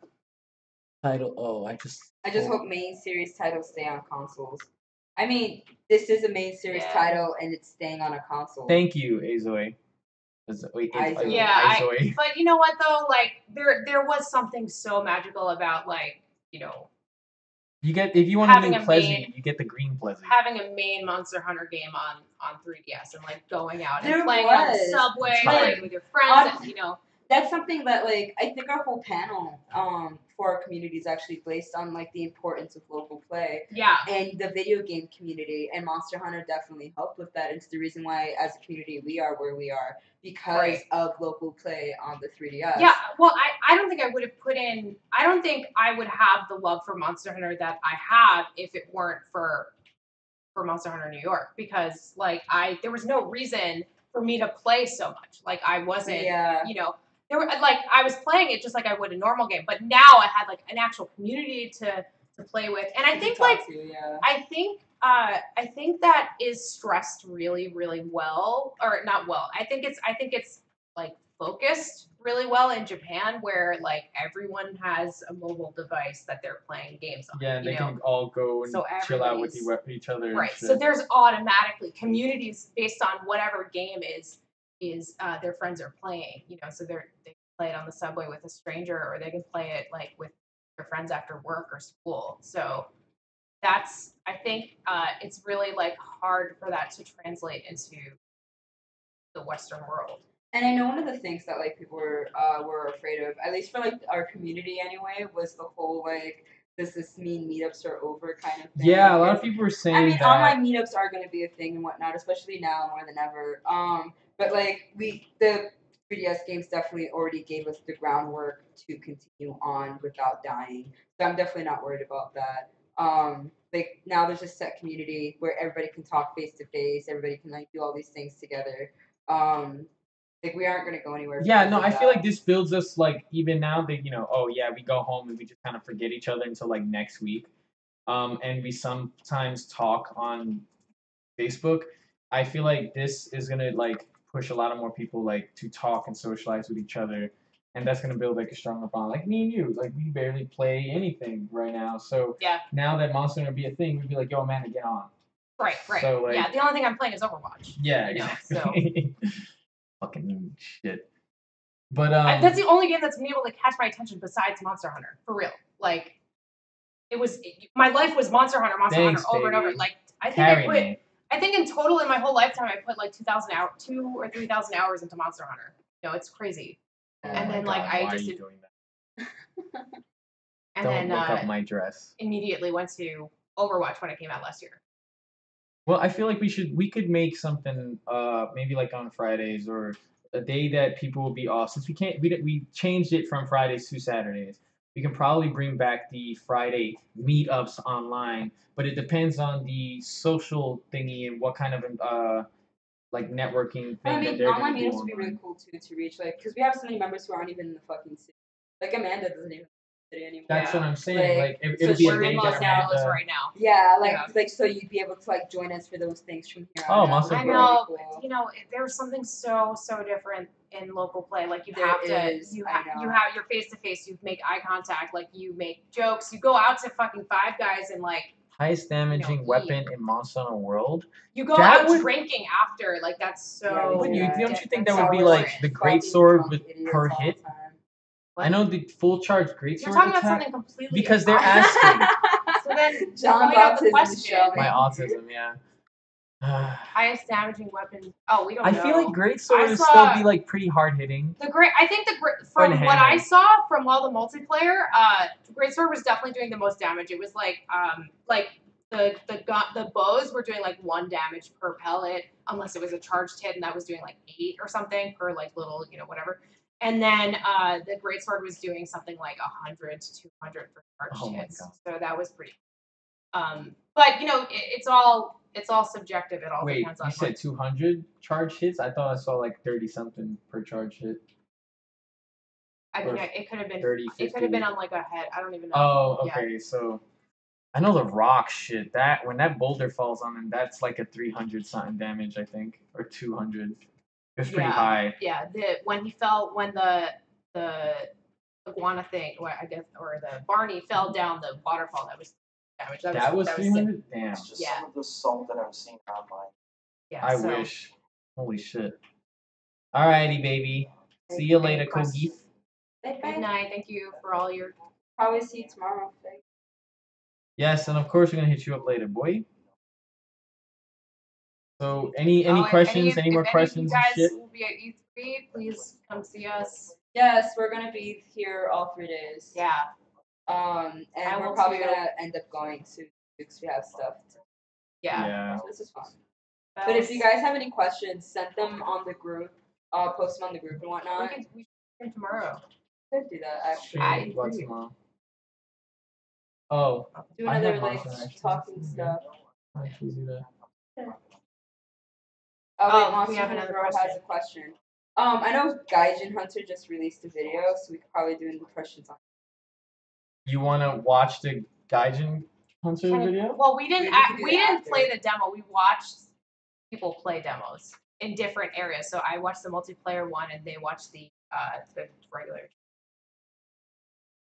title? Oh, I just
hope main series titles stay on consoles. I mean, this is a main series title and it's staying on a console.
Thank you, Azoy.
But you know what though? Like there was something so magical about like,
you get if you want a new Plezzy, you get the green Plezzy.
Having a main Monster Hunter game on 3DS and like going out and playing on the subway, playing with your friends, and
that's something that like I think our whole panel for our community is actually based on like the importance of local play.
Yeah.
And the video game community, and Monster Hunter definitely helped with that. It's the reason why, as a community, we are where we are because of local play on the 3DS.
Yeah, well, I don't think I would have put in. I don't think I would have the love for Monster Hunter that I have if it weren't for Monster Hunter New York, because like there was no reason for me to play so much. Like I wasn't, you know, there were like I was playing it just like I would a normal game, but now I had like an actual community to play with, and I think like I think that is stressed really, really well, or not well. I think it's like focused really well in Japan, where like everyone has a mobile device that they're playing games on.
Yeah, and they can all go and chill out with each other.
Right. So there's automatically communities based on whatever game is their friends are playing. You know, so they can play it on the subway with a stranger, or they can play it like with their friends after work or school. So that's, I think it's really like hard for that to translate into the Western world.
And I know one of the things that like people were afraid of, at least for like our community anyway, was the whole like, does this mean meetups are over kind of thing?
Yeah, a lot of people were saying that. I mean,
online meetups are going to be a thing and whatnot, especially now more than ever. But like the 3DS games definitely already gave us the groundwork to continue on without dying. So I'm definitely not worried about that. Like now there's a set community where everybody can talk face to face, everybody can like do all these things together. Like we aren't gonna go anywhere.
Yeah, no, I feel like this builds us like even now that oh yeah, we go home and we just kind of forget each other until like next week, and we sometimes talk on Facebook. I feel like this is gonna like push a lot of more people like to talk and socialize with each other, and that's gonna build like a stronger bond. Like me and you, like we barely play anything right now, so now that Monster Hunter be a thing, we'd be like, yo man, get on.
Right. So, like, yeah, the only thing I'm playing is Overwatch.
Yeah, exactly. So. Fucking shit. But
that's the only game that's been able to catch my attention besides Monster Hunter, for real. Like, my life was Monster Hunter over and over. Like, I think in total in my whole lifetime I put like 2,000 hours, 2,000 or 3,000 hours into Monster Hunter. You know, it's crazy. And then like I just
doing that? And Don't then look up my dress.
Immediately went to Overwatch when it came out last year.
Well, I feel like we could make something maybe like on Fridays or a day that people will be off. Since we changed it from Fridays to Saturdays. We can probably bring back the Friday meetups online, but it depends on the social thingy and what kind of like networking thing.
I mean, online meetups would be really cool too to reach, like, because we have so many members who aren't even in the fucking city. Like Amanda doesn't even. Anymore.
That's what I'm saying. Like it would be a day that Amanda.
Right now.
Yeah, like so you'd be able to like join us for those things from here.
Oh, Monster
I know. Really cool. You know, there's something so different in local play. Like you have your face to face. You make eye contact. Like you make jokes. You go out to fucking Five Guys and like.
Highest damaging weapon in Monster Hunter World.
You go out drinking after. Like that's so.
Yeah, don't you think that would be like the great sword with per hit? I know the full charge greatsword
You're talking
attack
about something completely
because they're asking.
So then, John's autism.
My autism, yeah.
Highest damaging weapon. Oh, we don't know.
I feel like greatsword would still be like pretty hard hitting.
I think from what I saw from all the multiplayer, greatsword was definitely doing the most damage. It was like the bows were doing like 1 damage per pellet, unless it was a charged hit, and that was doing like 8 or something per like little whatever. And then the greatsword was doing something like 100 to 200 for charged hits. So that was pretty. But it's all subjective. It all depends on.
Wait, you said 200 charge hits? I thought I saw like 30 something per charge hit.
I mean, it could have been
30, 50.
It could have been on like a head. I don't even know.
Oh, okay. Yeah. So I know the rock shit. That when that boulder falls on him, that's like a 300 something damage, I think, or 200. It was pretty high.
Yeah, when the iguana thing, I guess, or the Barney fell down the waterfall, that was damage.
That was 300? Damn.
It's just some of the salt that I've seen online.
Yeah,
I wish. Holy shit. Alrighty, baby. See you later, Kogi.
Good night. Thank you for all your.
Probably see you tomorrow.
Yes, and of course we're gonna hit you up later, boy. So any questions? Any more questions?
You guys
shit?
will be E3, please come see us.
Yes, we're gonna be here all 3 days.
Yeah.
And
I
we're
will
probably
too.
gonna end up going to because we have stuff.
Yeah.
So this is fun.
That
But if
was-
you guys have any questions, send them on the group. Post them on the group and
we
whatnot.
can stream tomorrow.
Could do that actually.
I
Stream what
agree.
tomorrow? Oh,
Do
I
another
have
like
Monster actually.
talking stuff.
I'll actually do that.
Oh, wait,
Oh, we
Monster
have
Hunter
another
Bro has
question.
a question. I know Gaijin Hunter just released a video, so we could probably do impressions on it.
You want to watch the Gaijin Hunter video?
Well, we didn't.
We could do
We
that
didn't
after.
play the demo. We watched people play demos in different areas. So I watched the multiplayer one, and they watched the regular.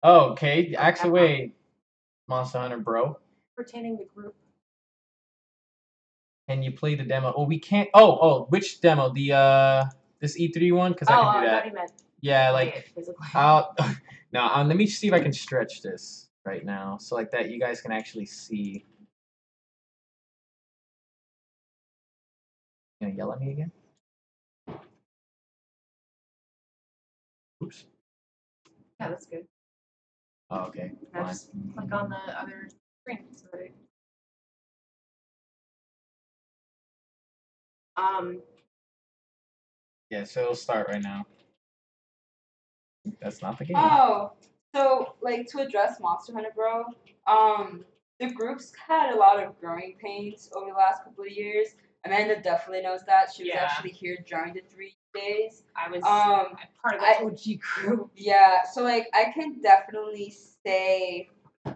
Oh, okay. Axe
Capcom.
away, Monster Hunter Bro.
Pertaining the group.
Can you play the demo? Oh, we can't. Oh, which demo? The this E3 one? Because I can do
I
that.
thought he meant
Yeah,
play
like
it physically.
I'll. No, let me see if I can stretch this right now, so like that you guys can actually see. You gonna yell at me again? Oops.
Yeah, that's good.
Oh, okay.
Now
Fine.
just click on the other screen. So that
Yeah, so it'll start right now. That's not the game.
Oh, so like to address Monster Hunter Bro, the group's had a lot of growing pains over the last couple of years. Amanda definitely knows that. She was
Yeah.
actually here during the 3 days.
I was part of
I-
the OG group.
Yeah, so like I can definitely say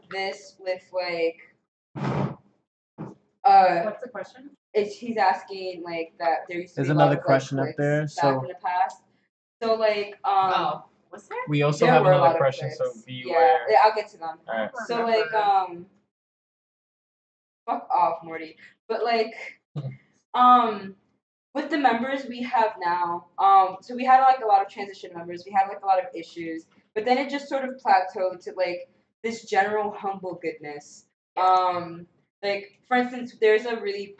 this with like
What's the question?
he's asking like that there used to
There's
be a lot
another
of,
question
like,
up there,
clicks
so-
back in the past. So like
Oh, was there?
We also
there
have
were a lot
another
of
question, so
clicks.
be
yeah,
aware.
yeah, I'll get to them.
All right.
So like fuck off, Morty. But like with the members we have now, so we had like a lot of transition members, we had like a lot of issues, but then it just sort of plateaued to like this general humble goodness. Like for instance, there's a really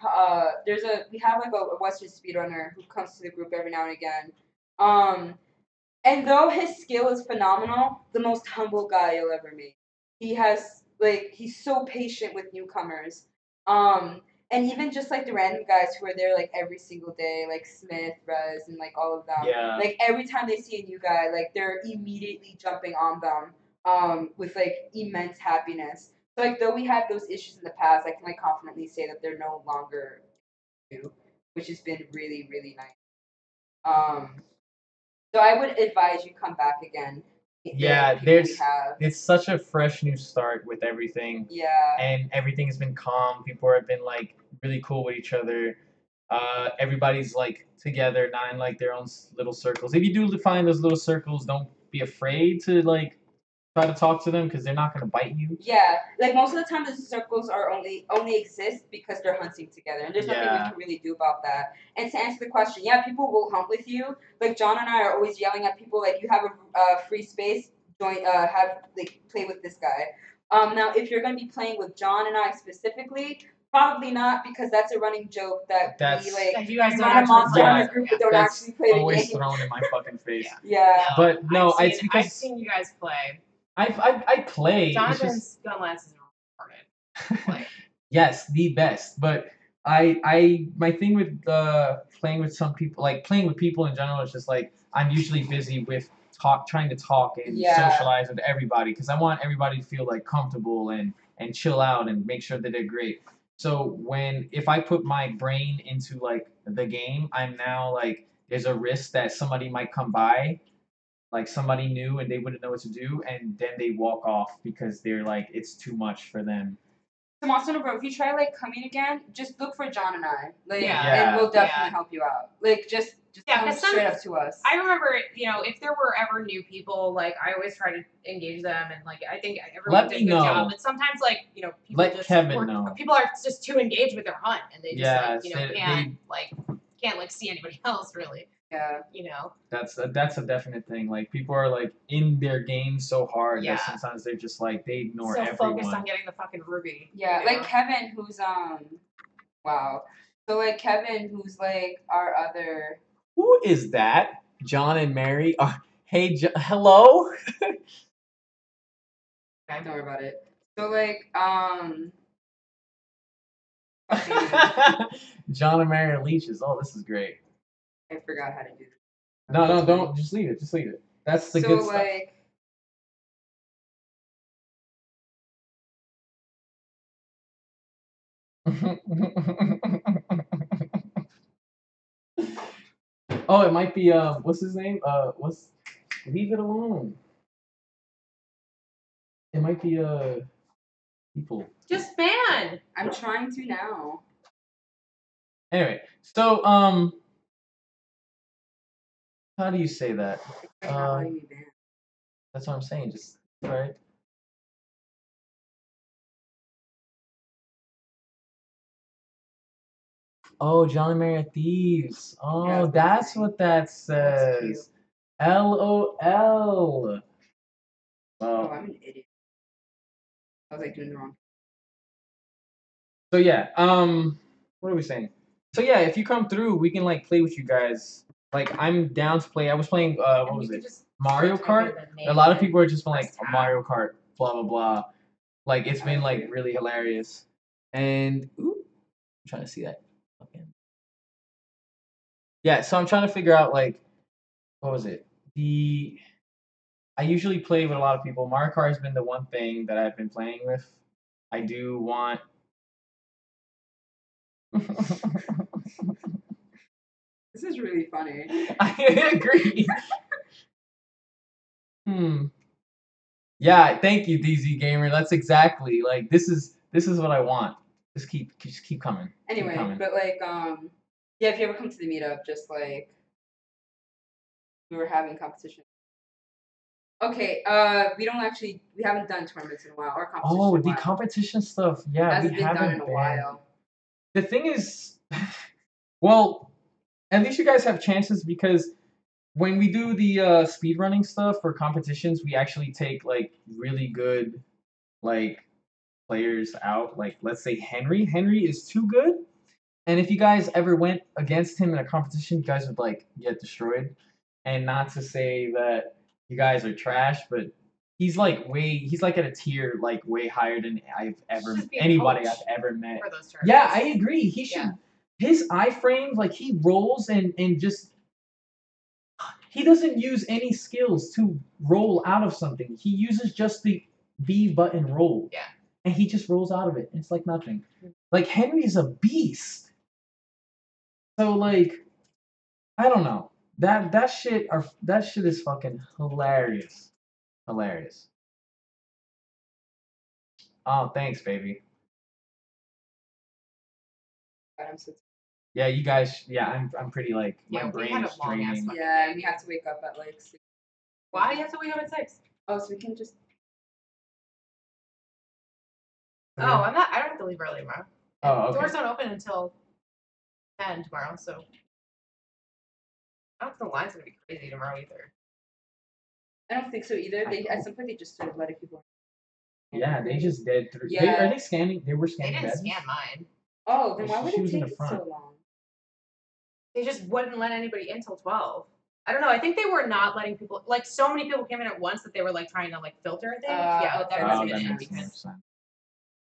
we have like a Western speedrunner who comes to the group every now and again. And though his skill is phenomenal, the most humble guy you'll ever meet. He has he's so patient with newcomers. And even just like the random guys who are there like every single day, like Smith, Rez, and like all of them.
Yeah.
Like every time they see a new guy, like they're immediately jumping on them with like immense happiness. So like though we had those issues in the past, I can like confidently say that they're no longer new, which has been really, really nice. So I would advise you come back again.
Yeah, it's such a fresh new start with everything.
Yeah.
And everything has been calm. People have been like really cool with each other. Everybody's like together, not in like their own little circles. If you do find those little circles, don't be afraid to like try to talk to them because they're not gonna bite you.
Yeah, like most of the time the circles are only exist because they're hunting together, and there's nothing we can really do about that. And to answer the question, yeah, people will hunt with you. Like John and I are always yelling at people like, you have a free space, join, play with this guy. Now if you're gonna be playing with John and I specifically, probably not, because that's a running joke that
you guys don't
run a Monster
actually
Hunter
play.
group but don't actually play the
always
game.
thrown in my fucking face.
Yeah.
But no,
I've
because
I've seen you guys play.
I play.
Jonathan's gun lance is retarded.
Yes, the best. But my thing with playing with some people, like playing with people in general, is just like I'm usually busy with trying to talk and socialize with everybody because I want everybody to feel like comfortable and chill out and make sure that they're great. So if I put my brain into like the game, I'm now like there's a risk that somebody might come by, like somebody new, and they wouldn't know what to do, and then they walk off because they're like it's too much for them.
So Monster Hunter Bro, if you try like coming again, just look for John and I,
Yeah.
and we'll definitely help you out. Like just come straight up to us.
I remember, if there were ever new people, like I always try to engage them, and like I think everyone did a good job. But sometimes, like people
let Kevin know.
People are just too engaged with their hunt, and they just can't see anybody else really.
Yeah.
That's a definite thing. Like people are like in their game so hard that sometimes they're just like they ignore everyone.
Focused on getting the fucking ruby.
Yeah, like Kevin, who's wow. So like Kevin, who's like our other.
Who is that? John and Mary are. Hey, hello.
Don't worry about it. So like
John and Mary are leeches. Oh, this is great.
I forgot how to do this.
No, don't. Just leave it. Just leave it. That's the good stuff.
Like,
Oh, it might be what's his name? Leave it alone. It might be people.
Just ban.
I'm trying to now.
Anyway, so how do you say that? That's what I'm saying. Just right. Oh, John and Mary are thieves. Oh,
Yeah,
that's what that says. LOL.
Oh,
Well,
I'm an idiot. I was like doing the wrong.
so yeah, what are we saying? So yeah, if you come through, we can like play with you guys. Like I'm down to play. I was playing what was it? Mario Kart. A lot of people are just been like Mario Kart, blah blah blah. Like it's been like really hilarious. And ooh, I'm trying to see that. Okay. Yeah, so I'm trying to figure out like what was it? I usually play with a lot of people. Mario Kart has been the one thing that I've been playing with. I do want.
This is really funny.
I agree. Yeah, thank you, DZ Gamer. That's exactly like this is what I want. Just keep coming.
Anyway,
keep coming.
but like yeah, if you ever come to the meetup, just like we were having competition. Okay, we haven't done tournaments in a while or competition.
Oh,
in a
the
while.
competition stuff. Yeah,
Hasn't
we
been
haven't
done in a while.
The thing is, well, at least you guys have chances because when we do the speedrunning stuff for competitions, we actually take like really good like players out. Like let's say Henry. Henry is too good. And if you guys ever went against him in a competition, you guys would like get destroyed. And not to say that you guys are trash, but he's like at a tier like way higher than anybody I've ever met. Yeah, I agree. He should his iframe, like he rolls and just he doesn't use any skills to roll out of something. He uses just the B button roll.
Yeah.
And he just rolls out of it. It's like nothing. Like Henry's a beast. So like, I don't know. That shit is fucking hilarious. Hilarious. Oh, thanks, baby. Yeah, you guys. Yeah, I'm pretty like my brain is draining.
Yeah, and we have to wake up at like 6.
Why do you have to wake up at 6?
Oh, so we can just.
Oh, I don't have to leave early tomorrow.
Oh, okay.
Doors don't open until 10 tomorrow, so I don't think the line's gonna be crazy tomorrow either.
I don't think so either. At some point they just started letting people.
Yeah, they just dead through.
Yeah.
Are they scanning? They were scanning.
They didn't
beds?
scan mine.
Oh, then why would it take so long?
They just wouldn't let anybody in till 12. I don't know. I think they were not letting people. Like so many people came in at once that they were like trying to like filter things. Yeah,
okay,
that
that
was
makes
because.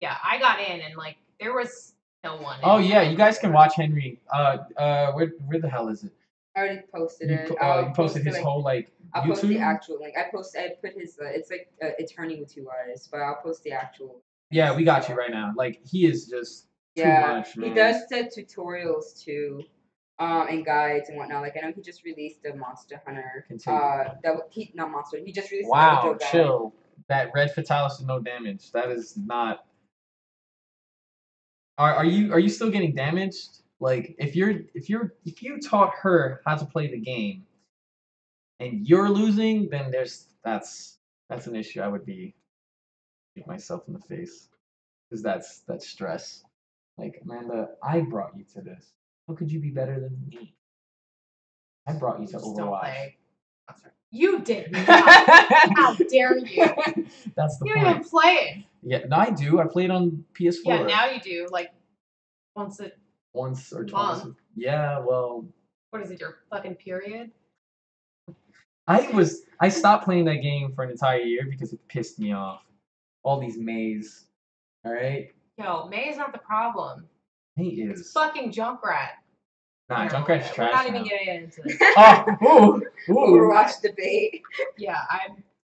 Yeah, I got in and like there was no one.
Oh yeah, you guys can watch Henry. Where the hell is it?
I already posted it.
You posted his whole like
I'll
YouTube?
post the actual link. I put his. It's like attorney with 2 eyes, but I'll post the actual.
Yeah, we got you right now. Like he is just too much, man.
He does the tutorials too, and guides and whatnot. Like I know he just released a Monster Hunter. Not Monster. He just released.
Wow, chill. That red Fatalis is no damage. That is not. Are you still getting damaged? Like if you taught her how to play the game, and you're losing, then that's an issue. I would be shoot myself in the face because that's stress. Like Amanda, I brought you to this. How could you be better than me? I brought you to Overwatch.
You did not. How dare you?
That's the point.
You don't even play it.
Yeah, no, I do. I played on PS4.
Yeah, now you do. Like once
or twice. Yeah, well.
What is it? Your fucking period?
I stopped playing that game for an entire year because it pissed me off. All these Mays. All right.
Yo, May is not the problem.
He
It's
is.
fucking Junkrat.
Nah,
Whatever,
Junkrat's
We're
trash
not even
now.
getting into this.
Oh, ooh.
Overwatch debate.
Yeah,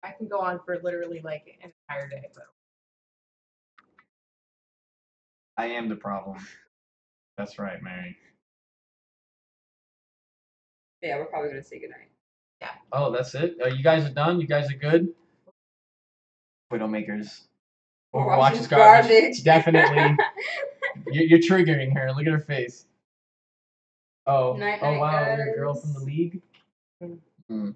I can go on for literally like an entire day. But
I am the problem. That's right, Mary.
Yeah, we're probably gonna say goodnight.
Oh, that's it? You guys are done? You guys are good? Widowmakers. Overwatch is garbage. Definitely. You're triggering her. Look at her face. Oh,
Night,
oh
night,
wow, you're a girl
guys.
from the league?
Mm.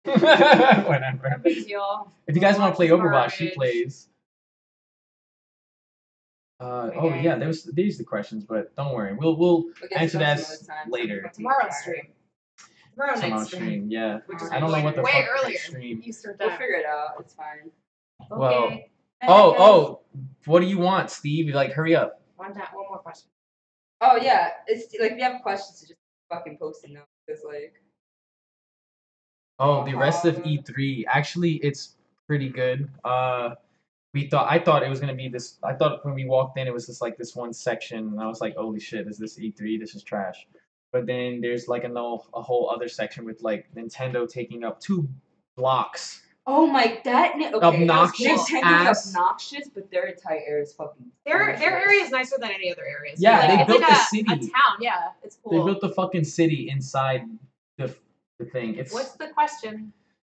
Whatever.
no big deal.
If you guys want to play
is
Overwatch, she
garbage.
plays. Oh yeah, these are the questions, but don't worry, we'll answer that later.
Tomorrow's stream. Tomorrow night's
stream, yeah.
Which is
I don't know what the
way
fuck
earlier.
stream.
Eastern
We'll
time.
figure it out. It's fine.
Okay.
Well, oh, what do you want, Steve? Like, hurry up.
One more question.
Oh yeah, it's like if you have questions, to just fucking posting them because like.
Oh, the rest of E3. Actually, it's pretty good. I thought it was gonna be this. I thought when we walked in, it was just like this one section, and I was like, "Holy shit, is this E3? This is trash." But then there's like a whole other section with like Nintendo taking up 2 blocks.
Oh my, okay.
Obnoxious ass.
Obnoxious, but their entire area is fucking.
Their area is nicer than any other areas.
Yeah,
like,
they
it's
built
like
the
a
city.
A town, yeah, it's cool.
They built the fucking city inside the thing. It's.
What's the question?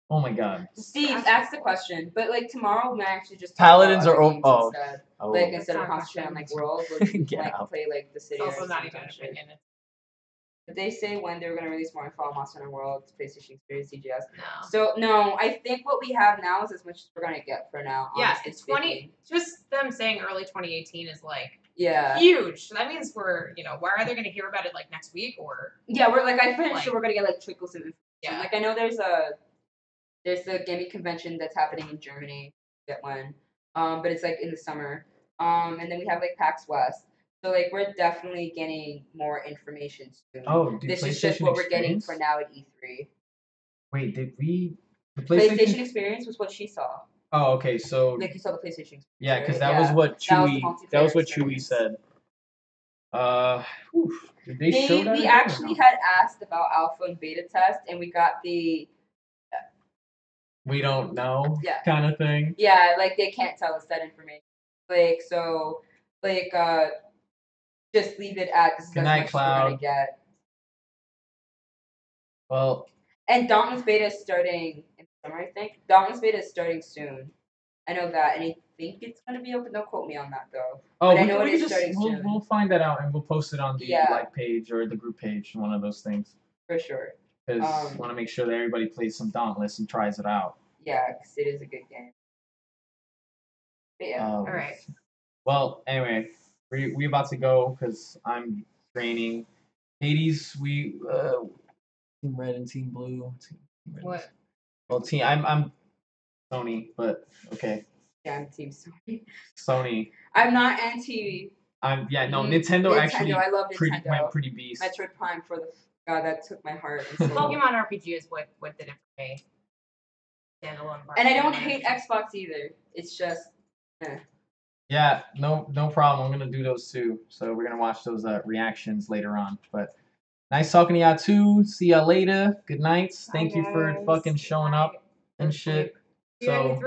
Oh my god.
Steve, ask the question. But like tomorrow, we actually just
Paladins are
instead.
Oh.
Like instead of concentrating on like world, we can like play like the city.
It's also not even an opinion.
Did they say when they were gonna release more info on Monster Hunter World, PlayStation Experience, CGS?
No.
So no, I think what we have now is as much as we're gonna get for now.
Yeah, it's 20. Just them saying early 2018 is like huge. That means we're where are they gonna hear about it like next week or?
Yeah, we're like I'm pretty sure we're gonna get like trickles of information.
Yeah.
Like I know there's a gaming convention that's happening in Germany. Get one. But it's like in the summer. And then we have like PAX West. So like we're definitely getting more information soon.
Oh,
this is just what we're getting for now at E3.
Wait, did we? The
PlayStation Experience was what she saw.
Oh, okay. So
like you saw the PlayStation Experience.
Yeah, because that was what Chewy. That was what Chewy said. Did they show that?
We actually had asked about alpha and beta test, and we got the.
We don't know. Kind of thing.
Yeah, like they can't tell us that information. Like so, like just leave it at this is as much as we're gonna get.
Well.
And Dauntless Beta is starting in summer, I think. Dauntless Beta is starting soon. I know that, and I think it's gonna be open. Don't quote me on that though.
Oh,
but I know it is starting soon.
We'll find that out and we'll post it on the like page or the group page, one of those things.
For sure.
Because I want to make sure that everybody plays some Dauntless and tries it out.
Yeah, because it is a good game. But yeah.
All right.
Well, anyway, we about to go because I'm training. Hades, we Team Red and Team Blue.
What?
Well, I'm Sony, but okay.
Yeah, I'm Team Sony.
Sony.
I'm not anti.
Nintendo actually
I love Nintendo.
went pretty beast.
Metroid Prime for the God that took my heart.
Pokemon RPG is what did it for me. Standalone.
And I don't hate Xbox either. It's just.
Yeah, no problem. I'm gonna do those too. So we're gonna watch those reactions later on. But nice talking to y'all too. See y'all later. Good nights. Thank you for fucking showing up and shit. So.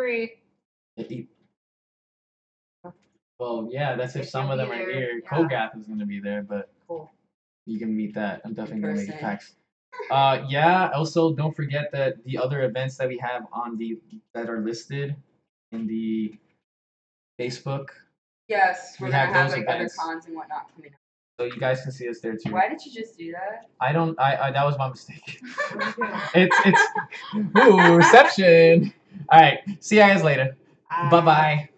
Well, yeah, that's if some of them are here. Kogath is gonna be there, but you can meet that. I'm definitely gonna make a PAX. Also don't forget that the other events that we have that are listed in the Facebook.
Yes, we're gonna have like
events.
other cons and whatnot coming up.
So you guys can see us there too.
Why did you just do that?
I that was my mistake. it's reception. All right, see you guys later. Bye bye.